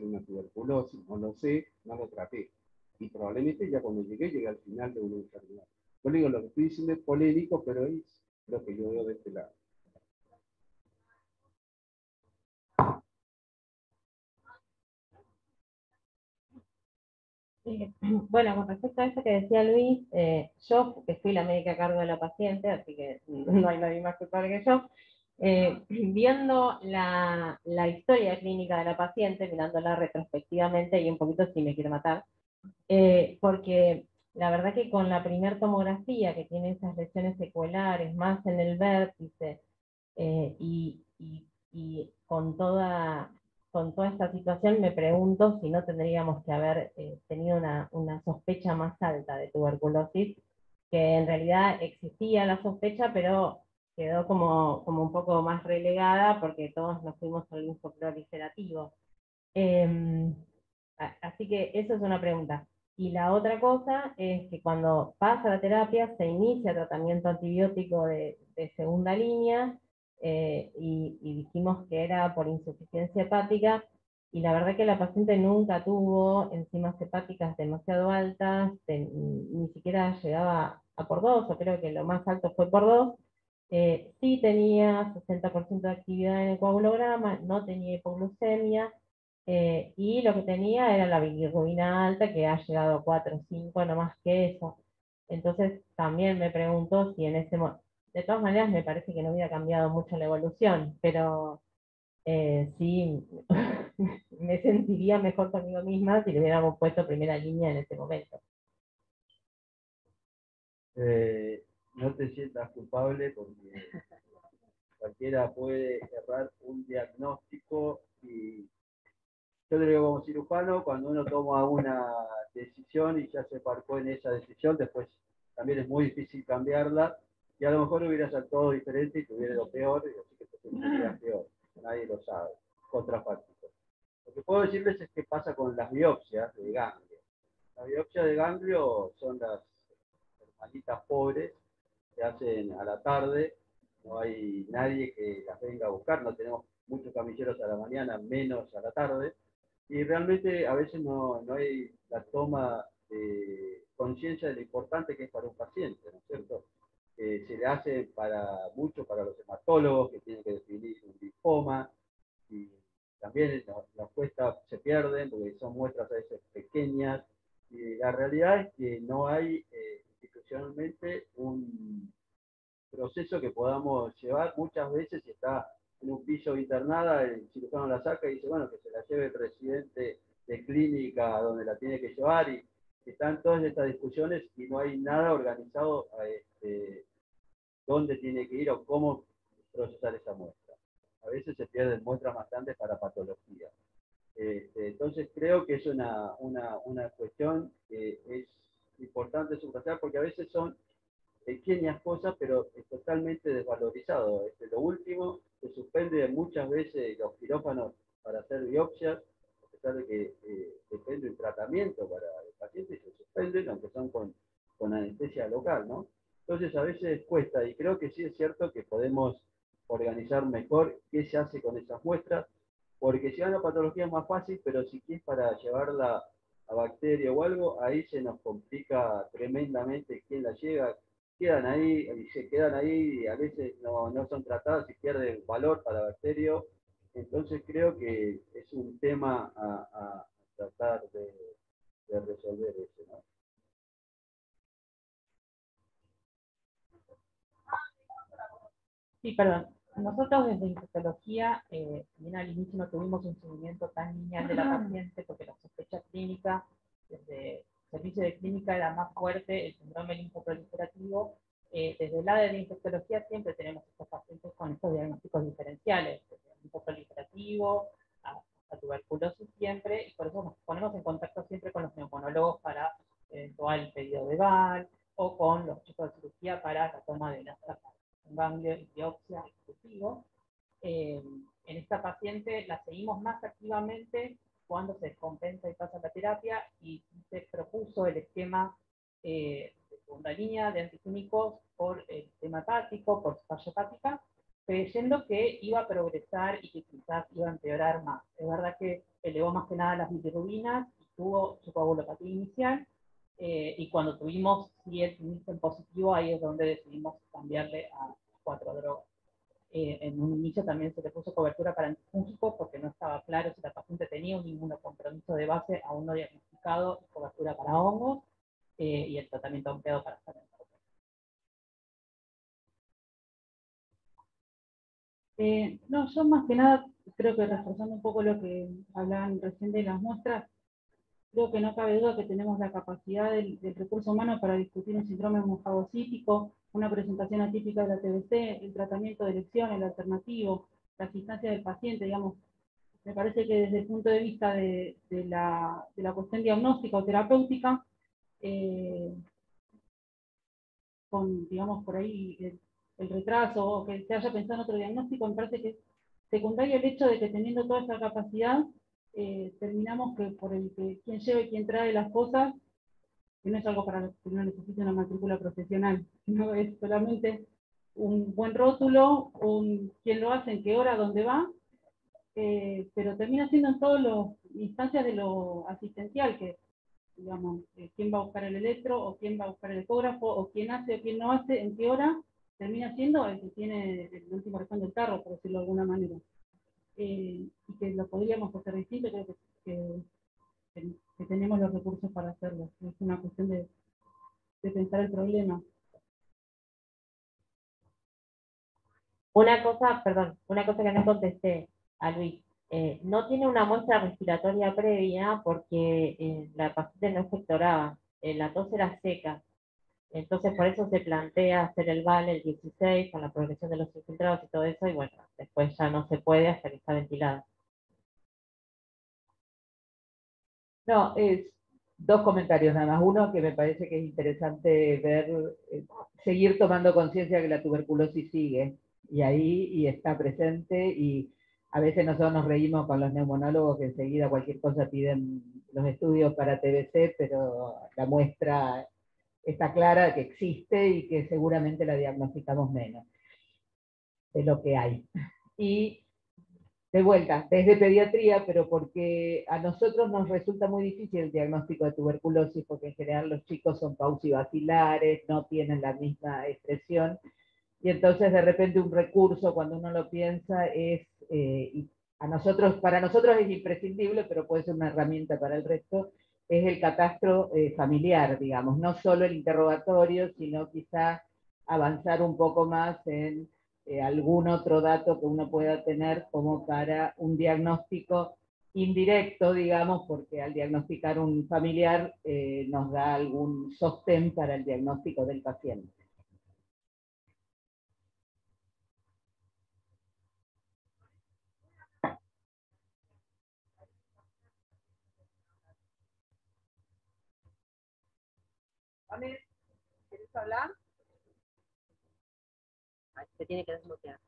una tuberculosis, no lo sé, no lo traté. Y probablemente ya cuando llegué al final de una enfermedad. Yo le digo, lo que estoy diciendo es polémico, pero es lo que yo veo de este lado. Bueno, con respecto a eso que decía Luis, yo que fui la médica a cargo de la paciente, así que no hay nadie más culpable que yo, viendo la historia clínica de la paciente, mirándola retrospectivamente y un poquito si me quiero matar, porque la verdad que con la primer tomografía que tiene esas lesiones secuelares, más en el vértice, y con toda esta situación me pregunto si no tendríamos que haber tenido una sospecha más alta de tuberculosis, que en realidad existía la sospecha, pero quedó como un poco más relegada porque todos nos fuimos al linfoproliferativo. Así que eso es una pregunta. Y la otra cosa es que cuando pasa la terapia se inicia tratamiento antibiótico de segunda línea, y dijimos que era por insuficiencia hepática, y la verdad que la paciente nunca tuvo enzimas hepáticas demasiado altas, ni siquiera llegaba a por 2, o creo que lo más alto fue por 2. Sí tenía 60% de actividad en el coagulograma, no tenía hipoglucemia, y lo que tenía era la bilirrubina alta, que ha llegado a 4 o 5, no más que eso. Entonces también me pregunto si en ese momento, de todas maneras me parece que no hubiera cambiado mucho la evolución, pero sí me sentiría mejor conmigo misma si le hubiéramos puesto primera línea en ese momento. No te sientas culpable porque cualquiera puede errar un diagnóstico y yo te digo como cirujano, cuando uno toma una decisión y ya se embarcó en esa decisión, después también es muy difícil cambiarla y a lo mejor hubieras actuado diferente y tuviera lo peor, y así que te sentirías peor. Nadie lo sabe. Contrafáctico. Lo que puedo decirles es qué pasa con las biopsias de ganglio. Las biopsias de ganglio son las hermanitas pobres que hacen a la tarde, no hay nadie que las venga a buscar, no tenemos muchos camilleros a la mañana, menos a la tarde, y realmente a veces no hay la toma de conciencia de lo importante que es para un paciente, ¿no es cierto? Se le hace mucho para los hematólogos que tienen que definir un linfoma, y también las muestras se pierden porque son muestras a veces pequeñas, y la realidad es que no hay institucionalmente un proceso que podamos llevar. Muchas veces si está en un piso internada, el cirujano la saca y dice, bueno, que se la lleve el presidente de clínica donde la tiene que llevar, y están todas estas discusiones y no hay nada organizado dónde tiene que ir o cómo procesar esa muestra. A veces se pierden muestras bastantes para patología. Entonces creo que es una cuestión que es importante subrayar, porque a veces son pequeñas cosas, pero es totalmente desvalorizado. Lo último, se suspende muchas veces los quirófanos para hacer biopsias, a pesar de que depende del tratamiento para el paciente, y se suspenden, aunque son con anestesia local, ¿no? Entonces a veces cuesta, y creo que sí es cierto que podemos organizar mejor qué se hace con esas muestras, porque si van a patología es más fácil, pero si es para llevarla a bacteria o algo, ahí se nos complica tremendamente quién la lleva, quedan ahí y se quedan ahí y a veces no son tratadas y pierden valor para bacterio. Entonces creo que es un tema a tratar de resolver eso, ¿no? Sí, perdón. Nosotros desde infectología, bien al inicio no tuvimos un seguimiento tan lineal de la paciente porque la sospecha clínica, desde el servicio de clínica era más fuerte, el síndrome linfoproliferativo. Desde el área de infectología siempre tenemos estos pacientes con estos diagnósticos diferenciales, desde el linfoproliferativo a tuberculosis siempre, y por eso nos ponemos en contacto siempre con los neumonólogos para eventual pedido de VAL, o con los chicos de cirugía para la toma de las placas. Un ganglio y biopsia exclusivo. En esta paciente la seguimos más activamente cuando se descompensa y pasa la terapia, y se propuso el esquema de segunda línea de antiquímicos por el tema hepático, por falla hepática, creyendo que iba a progresar y que quizás iba a empeorar más. Es verdad que elevó más que nada las bilirrubinas y tuvo su coagulopatía inicial, y cuando tuvimos en positivo, ahí es donde decidimos cambiarle a 4 drogas. En un inicio también se le puso cobertura para antifúngicos porque no estaba claro si la paciente tenía un inmunocompromiso de base aún no diagnosticado, cobertura para hongos, y el tratamiento empleado para hacer No, yo más que nada creo que reforzando un poco lo que hablaban recién de las muestras, creo que no cabe duda que tenemos la capacidad del recurso humano para discutir un síndrome hemofagocítico, una presentación atípica de la TBC, el tratamiento de elección, el alternativo, la asistencia del paciente, digamos. Me parece que desde el punto de vista de la cuestión diagnóstica o terapéutica, con, digamos, por ahí el retraso o que se haya pensado en otro diagnóstico, me parece que es secundario el hecho de que teniendo toda esa capacidad, terminamos que por el que quien lleva y quien trae las cosas, que no es algo para lo que uno necesita una matrícula profesional, sino es solamente un buen rótulo, quién lo hace, en qué hora, dónde va, pero termina siendo en todas las instancias de lo asistencial, que digamos, quién va a buscar el electro, o quién va a buscar el ecógrafo, o quién hace o quién no hace, en qué hora, termina siendo el que tiene el último restante del carro, por decirlo de alguna manera. Y que lo podríamos hacer distinto, creo que tenemos los recursos para hacerlo. Es una cuestión de pensar el problema. Una cosa que no contesté a Luis. No tiene una muestra respiratoria previa porque la paciente no efectoraba, la tos era seca. Entonces por eso se plantea hacer el VAL el 16 con la progresión de los infiltrados y todo eso, y bueno, después ya no se puede hasta que está ventilada. No, es dos comentarios nada más. Uno, que me parece que es interesante ver, seguir tomando conciencia que la tuberculosis sigue y ahí y está presente, y a veces nosotros nos reímos con los neumonólogos que enseguida cualquier cosa piden los estudios para TBC, pero la muestra está clara que existe y que seguramente la diagnosticamos menos de lo que hay. Y de vuelta, desde pediatría, pero porque a nosotros nos resulta muy difícil el diagnóstico de tuberculosis, porque en general los chicos son paucibacilares, no tienen la misma expresión, y entonces de repente un recurso, cuando uno lo piensa, es, y para nosotros es imprescindible, pero puede ser una herramienta para el resto, es el catastro familiar, digamos, no solo el interrogatorio, sino quizá avanzar un poco más en algún otro dato que uno pueda tener como para un diagnóstico indirecto, digamos, porque al diagnosticar un familiar nos da algún sostén para el diagnóstico del paciente. ¿Quieres hablar? Se tiene que desbloquear.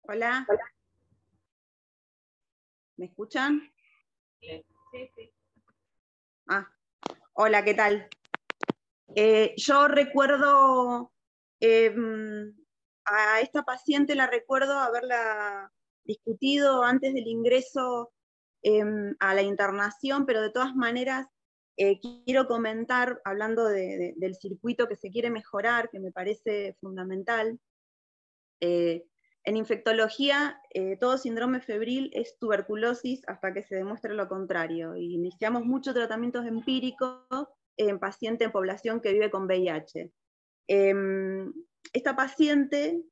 Hola. ¿Me escuchan? Sí, sí. Ah, hola, ¿qué tal? Yo recuerdo a esta paciente, la recuerdo haberla discutido antes del ingreso a la internación, pero de todas maneras quiero comentar, hablando del circuito que se quiere mejorar, que me parece fundamental. En infectología, todo síndrome febril es tuberculosis hasta que se demuestre lo contrario. Y iniciamos muchos tratamientos empíricos en pacientes en población que vive con VIH. Esta paciente,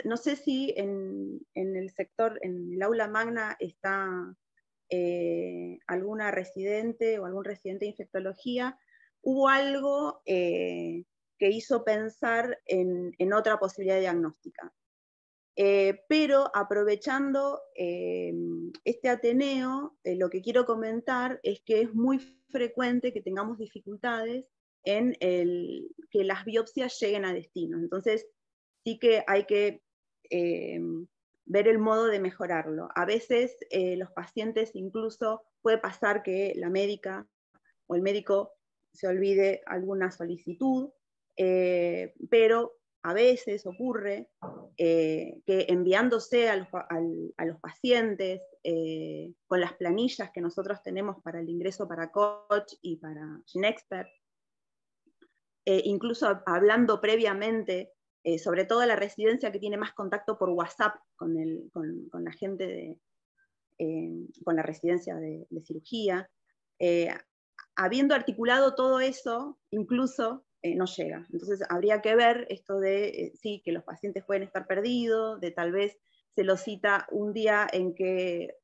no sé si en el sector, en el aula magna está alguna residente o algún residente de infectología. Hubo algo que hizo pensar en otra posibilidad diagnóstica. Pero aprovechando este Ateneo, lo que quiero comentar es que es muy frecuente que tengamos dificultades en que las biopsias lleguen a destino. Entonces, sí que hay que ver el modo de mejorarlo. A veces los pacientes incluso puede pasar que la médica o el médico se olvide alguna solicitud, pero a veces ocurre que enviándose a los pacientes con las planillas que nosotros tenemos para el ingreso para Coach y para GeneXpert, incluso hablando previamente, sobre todo la residencia que tiene más contacto por WhatsApp con la gente con la residencia de cirugía, habiendo articulado todo eso, incluso no llega. Entonces habría que ver esto de, sí, que los pacientes pueden estar perdidos, de tal vez se los cita un día en que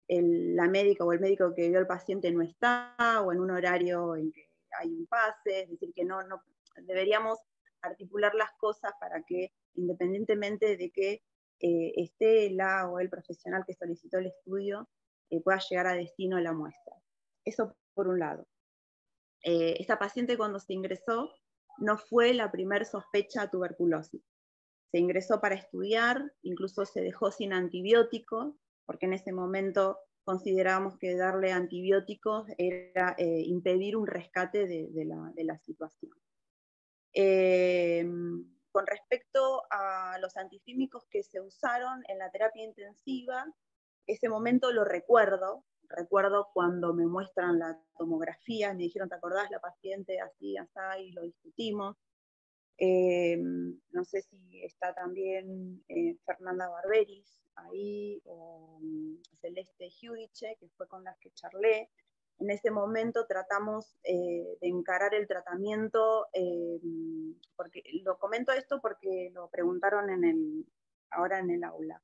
la médica o el médico que vio al paciente no está, o en un horario en que hay un pase, es decir, que no deberíamos articular las cosas para que, independientemente de que esté la o el profesional que solicitó el estudio, pueda llegar a destino la muestra. Eso por un lado. Esta paciente cuando se ingresó no fue la primer sospecha de tuberculosis. Se ingresó para estudiar, incluso se dejó sin antibióticos, porque en ese momento considerábamos que darle antibióticos era impedir un rescate de la situación. Con respecto a los antifímicos que se usaron en la terapia intensiva, ese momento lo recuerdo cuando me muestran la tomografía, me dijeron, ¿te acordás la paciente así, así, y lo discutimos? No sé si está también Fernanda Barberis ahí, o Celeste Giudice, que fue con las que charlé. En ese momento tratamos de encarar el tratamiento, porque lo comento esto porque lo preguntaron ahora en el aula.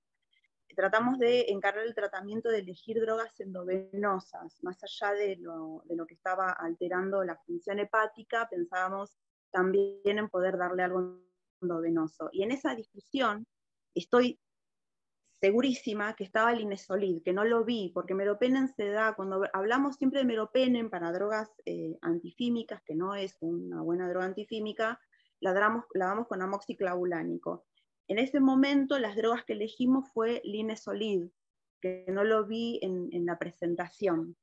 Tratamos de encarar el tratamiento de elegir drogas endovenosas, más allá de lo que estaba alterando la función hepática, pensábamos también en poder darle algo endovenoso. Y en esa discusión estoy segurísima que estaba el Inesolid, que no lo vi, porque meropenem se da, cuando hablamos siempre de meropenem para drogas antifímicas, que no es una buena droga antifímica, la damos con amoxiclavulánico. En ese momento las drogas que elegimos fue Linesolid, que no lo vi en la presentación.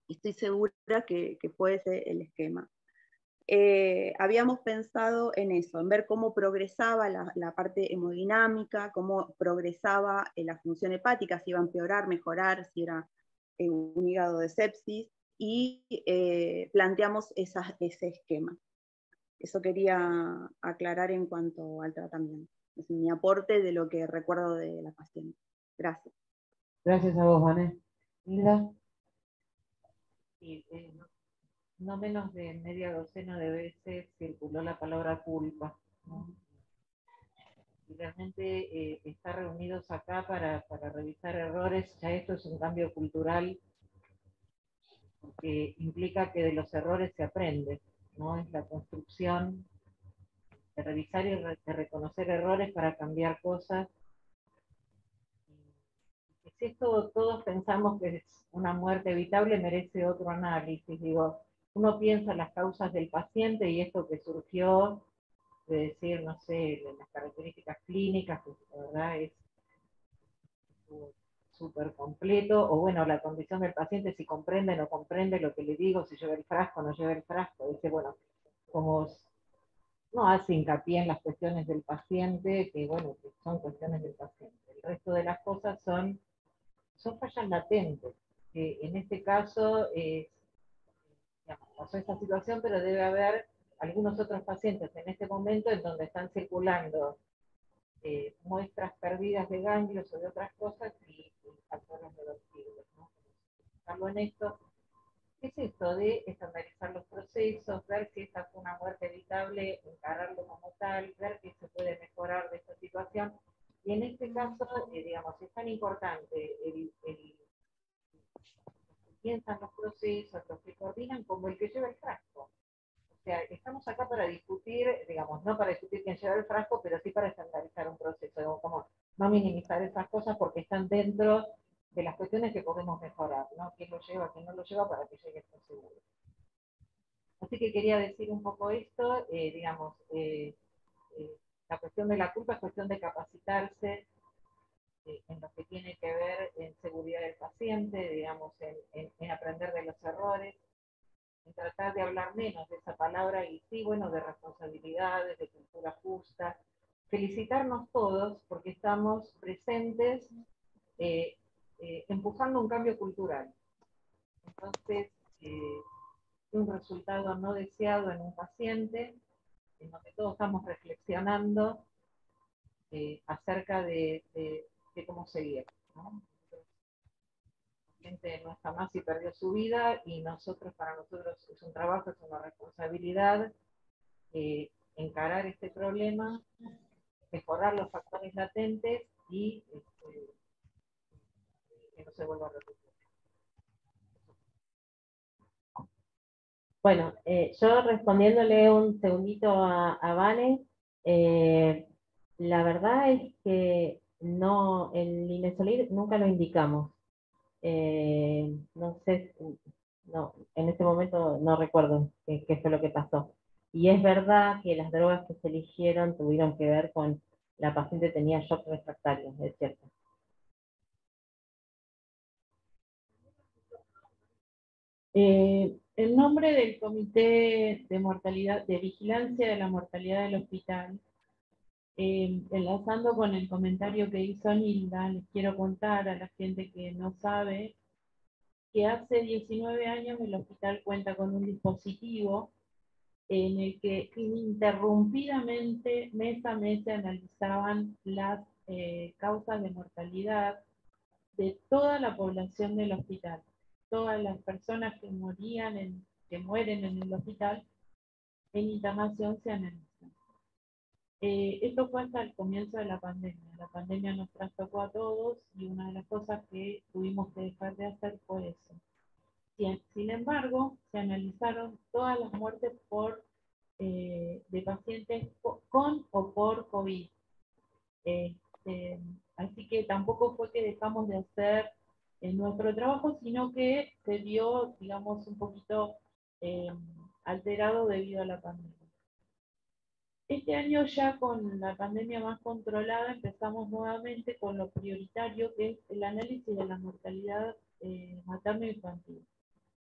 Estoy segura que puede ser el esquema. Habíamos pensado en eso, en ver cómo progresaba la parte hemodinámica, cómo progresaba la función hepática, si iba a empeorar, mejorar, si era un hígado de sepsis, y planteamos ese esquema. Eso quería aclarar en cuanto al tratamiento. Es mi aporte de lo que recuerdo de la paciente. Gracias. Gracias a vos, Vané. Hilda. Y, no menos de media docena de veces circuló la palabra culpa, ¿no? Y realmente estar reunidos acá para revisar errores, ya esto es un cambio cultural que implica que de los errores se aprende, ¿no? Es la construcción de revisar y de reconocer errores para cambiar cosas. Y si esto todos pensamos que es una muerte evitable, merece otro análisis. Digo, uno piensa en las causas del paciente y esto que surgió, de decir, no sé, las características clínicas, que la verdad es súper completo, o bueno, la condición del paciente, si comprende o no comprende lo que le digo, si lleva el frasco o no lleva el frasco, dice, bueno, como no hace hincapié en las cuestiones del paciente, que bueno, que son cuestiones del paciente. El resto de las cosas son fallas latentes, que en este caso digamos, pasó esta situación, pero debe haber algunos otros pacientes en este momento en donde están circulando muestras perdidas de ganglios o de otras cosas y factores reversibles, ¿no? Pensarlo en esto, ¿qué es esto de estandarizar los procesos, ver si esta fue una muerte evitable, encararlo como tal, ver qué se puede mejorar de esta situación? Y en este caso, digamos, es tan importante el piensan los procesos, los que coordinan, como el que lleva el frasco. O sea, estamos acá para discutir, digamos, no para discutir quién lleva el frasco, pero sí para estandarizar un proceso, digamos, como no minimizar esas cosas porque están dentro de las cuestiones que podemos mejorar, ¿no? Quién lo lleva, quién no lo lleva, para que llegue esto seguro. Así que quería decir un poco esto, digamos, la cuestión de la culpa es cuestión de capacitarse, en lo que tiene que ver en seguridad del paciente, digamos, en aprender de los errores, en tratar de hablar menos de esa palabra y sí, bueno, de responsabilidades, de cultura justa, felicitarnos todos porque estamos presentes empujando un cambio cultural. Entonces, un resultado no deseado en un paciente, en donde todos estamos reflexionando acerca de cómo seguir, ¿no? La gente no está más y perdió su vida y para nosotros es un trabajo, es una responsabilidad encarar este problema, mejorar los factores latentes y que no se vuelva a repetir. Bueno, yo respondiéndole un segundito a Vane, la verdad es que no, el Limesolid nunca lo indicamos. No sé, no, en este momento no recuerdo qué fue lo que pasó. Y es verdad que las drogas que se eligieron tuvieron que ver con la paciente tenía shock refractario, es cierto. El nombre del Comité de Mortalidad, de Vigilancia de la Mortalidad del Hospital, enlazando con el comentario que hizo Nilda, les quiero contar a la gente que no sabe que hace 19 años el hospital cuenta con un dispositivo en el que ininterrumpidamente, mes a mes, se analizaban las causas de mortalidad de toda la población del hospital. Todas las personas que que mueren en el hospital, en internación se analizan. Esto fue hasta el comienzo de la pandemia. La pandemia nos trastocó a todos y una de las cosas que tuvimos que dejar de hacer fue eso. Sin embargo, se analizaron todas las muertes de pacientes con o por COVID. Así que tampoco fue que dejamos de hacer nuestro trabajo, sino que se vio, digamos, un poquito alterado debido a la pandemia. Este año ya con la pandemia más controlada empezamos nuevamente con lo prioritario que es el análisis de la mortalidad materno-infantil.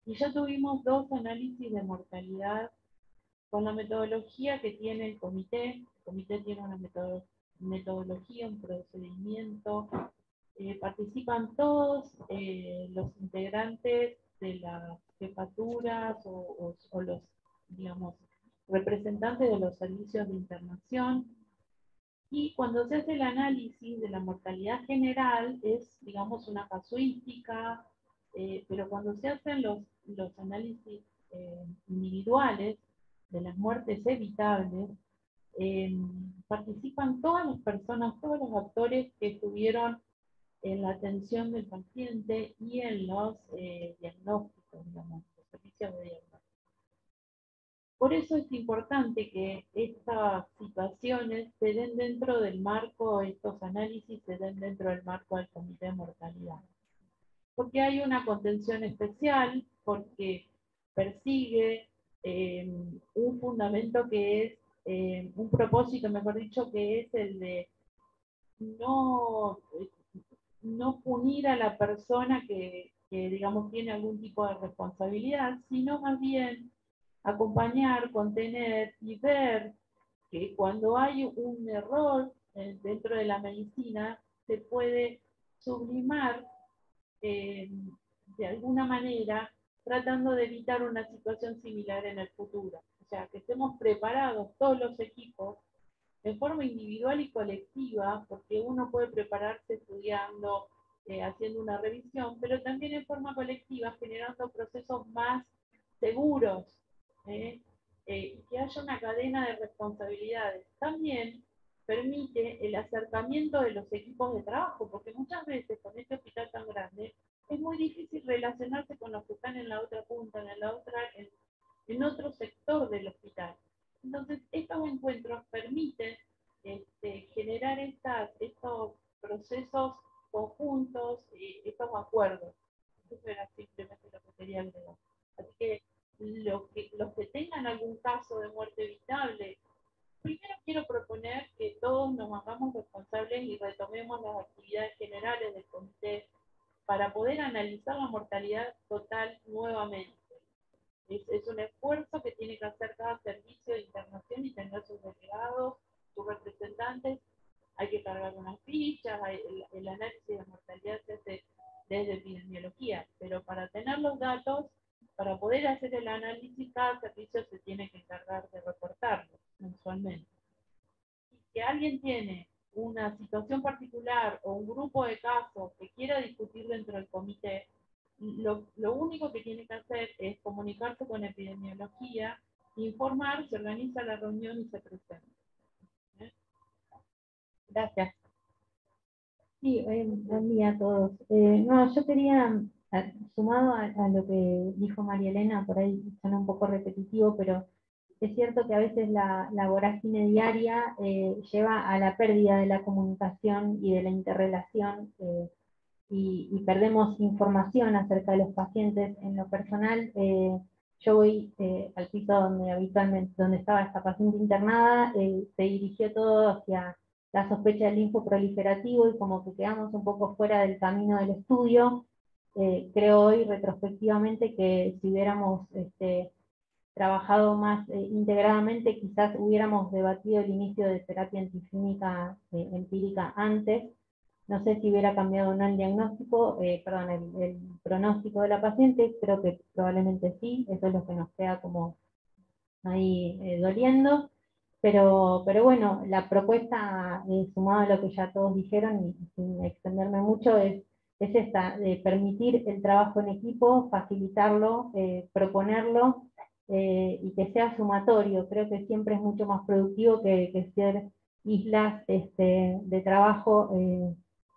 Y ya tuvimos 2 análisis de mortalidad con la metodología que tiene el comité. El comité tiene una metodología, un procedimiento. Participan todos los integrantes de las jefaturas o los, digamos, representantes de los servicios de internación. Y cuando se hace el análisis de la mortalidad general, es, digamos, una casuística, pero cuando se hacen los análisis individuales de las muertes evitables, participan todas las personas, todos los actores que estuvieron en la atención del paciente y en los diagnósticos, digamos, los servicios de diagnóstico. Por eso es importante que estas situaciones se den dentro del marco, estos análisis se den dentro del marco del Comité de Mortalidad. Porque hay una contención especial, porque persigue un fundamento que es, un propósito, mejor dicho, que es el de no punir a la persona que, digamos, tiene algún tipo de responsabilidad, sino más bien acompañar, contener y ver que cuando hay un error dentro de la medicina, se puede sublimar de alguna manera, tratando de evitar una situación similar en el futuro. O sea, que estemos preparados todos los equipos de forma individual y colectiva, porque uno puede prepararse estudiando, haciendo una revisión, pero también en forma colectiva, generando procesos más seguros, que haya una cadena de responsabilidades. También permite el acercamiento de los equipos de trabajo, porque muchas veces con este hospital tan grande es muy difícil relacionarse con los que están en la otra punta, en otro sector del hospital. Entonces, estos encuentros permiten generar estos procesos conjuntos, estos acuerdos. Eso era simplemente lo que quería agregar. Así que los que tengan algún caso de muerte evitable, primero quiero proponer que todos nos hagamos responsables y retomemos las actividades generales del comité para poder analizar la mortalidad total nuevamente. Es un esfuerzo que tiene que hacer cada servicio de internación y tener sus delegados, sus representantes. Hay que cargar unas fichas, el análisis de mortalidad se hace desde epidemiología, pero para tener los datos, para poder hacer el análisis, cada servicio se tiene que encargar de reportarlo mensualmente. Si que alguien tiene una situación particular o un grupo de casos que quiera discutir dentro del comité, lo único que tiene que hacer es comunicarse con epidemiología, informar, se organiza la reunión y se presenta. Gracias. Sí, buen día a todos. No, yo quería, sumado a lo que dijo María Elena, por ahí suena un poco repetitivo, pero es cierto que a veces la vorágine diaria lleva a la pérdida de la comunicación y de la interrelación, y perdemos información acerca de los pacientes. En lo personal, yo voy al piso donde estaba esta paciente internada, se dirigió todo hacia la sospecha del linfoproliferativo y como que quedamos un poco fuera del camino del estudio. Creo hoy retrospectivamente que si hubiéramos trabajado más integradamente, quizás hubiéramos debatido el inicio de terapia antifímica empírica antes. No sé si hubiera cambiado o no el diagnóstico, perdón, el pronóstico de la paciente, creo que probablemente sí, eso es lo que nos queda como ahí doliendo. Pero bueno, la propuesta, sumada a lo que ya todos dijeron, y sin extenderme mucho, es esta, de permitir el trabajo en equipo, facilitarlo, proponerlo, y que sea sumatorio. Creo que siempre es mucho más productivo que ser islas de trabajo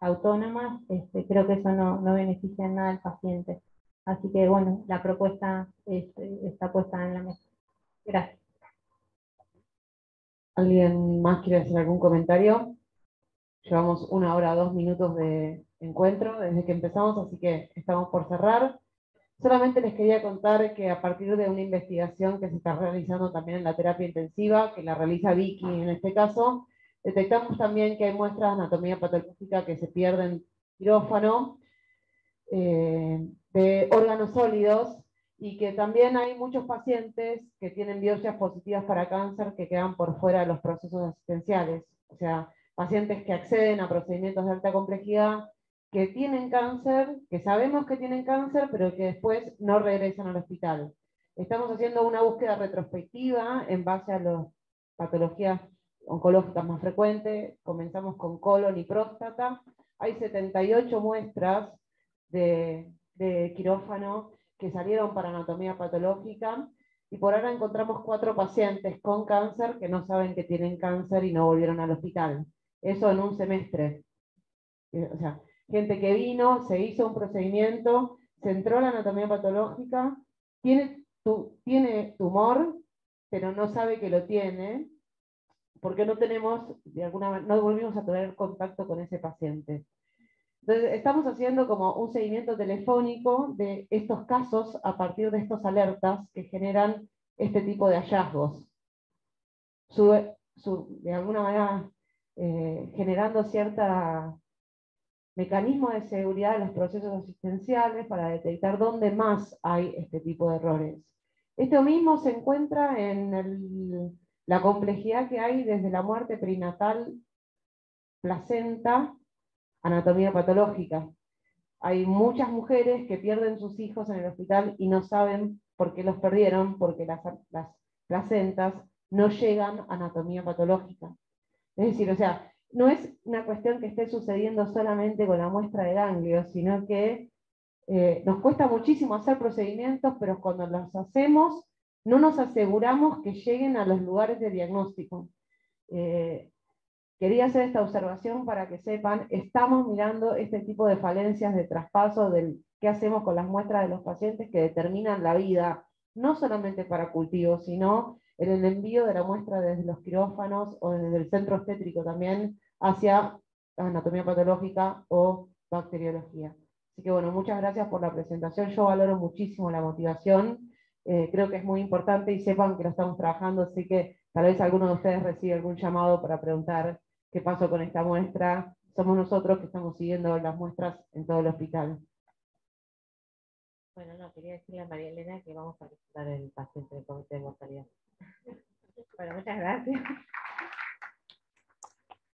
autónomas. Creo que eso no beneficia en nada al paciente. Así que bueno, la propuesta está puesta en la mesa. Gracias. ¿Alguien más quiere hacer algún comentario? Llevamos 1 hora, 2 minutos de encuentro desde que empezamos, así que estamos por cerrar. Solamente les quería contar que a partir de una investigación que se está realizando también en la terapia intensiva, que la realiza Vicky en este caso, detectamos también que hay muestras de anatomía patológica que se pierden en quirófano, de órganos sólidos, y que también hay muchos pacientes que tienen biopsias positivas para cáncer que quedan por fuera de los procesos asistenciales. O sea, pacientes que acceden a procedimientos de alta complejidad, que tienen cáncer, que sabemos que tienen cáncer, pero que después no regresan al hospital. Estamos haciendo una búsqueda retrospectiva en base a las patologías oncológicas más frecuentes. Comenzamos con colon y próstata. Hay 78 muestras de quirófano que salieron para anatomía patológica, y por ahora encontramos 4 pacientes con cáncer que no saben que tienen cáncer y no volvieron al hospital. Eso en un semestre. O sea, gente que vino, se hizo un procedimiento, se entró a la anatomía patológica, tiene tumor, pero no sabe que lo tiene, porque no tenemos, de alguna manera, no volvimos a tener contacto con ese paciente. Entonces, estamos haciendo como un seguimiento telefónico de estos casos a partir de estas alertas que generan este tipo de hallazgos. De alguna manera, generando cierta mecanismo de seguridad de los procesos asistenciales para detectar dónde más hay este tipo de errores. Esto mismo se encuentra en la complejidad que hay desde la muerte perinatal, placenta, anatomía patológica. Hay muchas mujeres que pierden sus hijos en el hospital y no saben por qué los perdieron, porque las placentas no llegan a anatomía patológica. Es decir, o sea, no es una cuestión que esté sucediendo solamente con la muestra de ganglios, sino que nos cuesta muchísimo hacer procedimientos, pero cuando los hacemos no nos aseguramos que lleguen a los lugares de diagnóstico. Quería hacer esta observación para que sepan, estamos mirando este tipo de falencias de traspaso del qué hacemos con las muestras de los pacientes que determinan la vida, no solamente para cultivos, sino en el envío de la muestra desde los quirófanos o desde el centro obstétrico también hacia anatomía patológica o bacteriología. Así que bueno, muchas gracias por la presentación. Yo valoro muchísimo la motivación. Creo que es muy importante y sepan que lo estamos trabajando, así que tal vez alguno de ustedes reciba algún llamado para preguntar qué pasó con esta muestra. Somos nosotros que estamos siguiendo las muestras en todo el hospital. Bueno, no, quería decirle a María Elena que vamos a visitar el paciente de comité de mortalidad. Bueno, muchas gracias.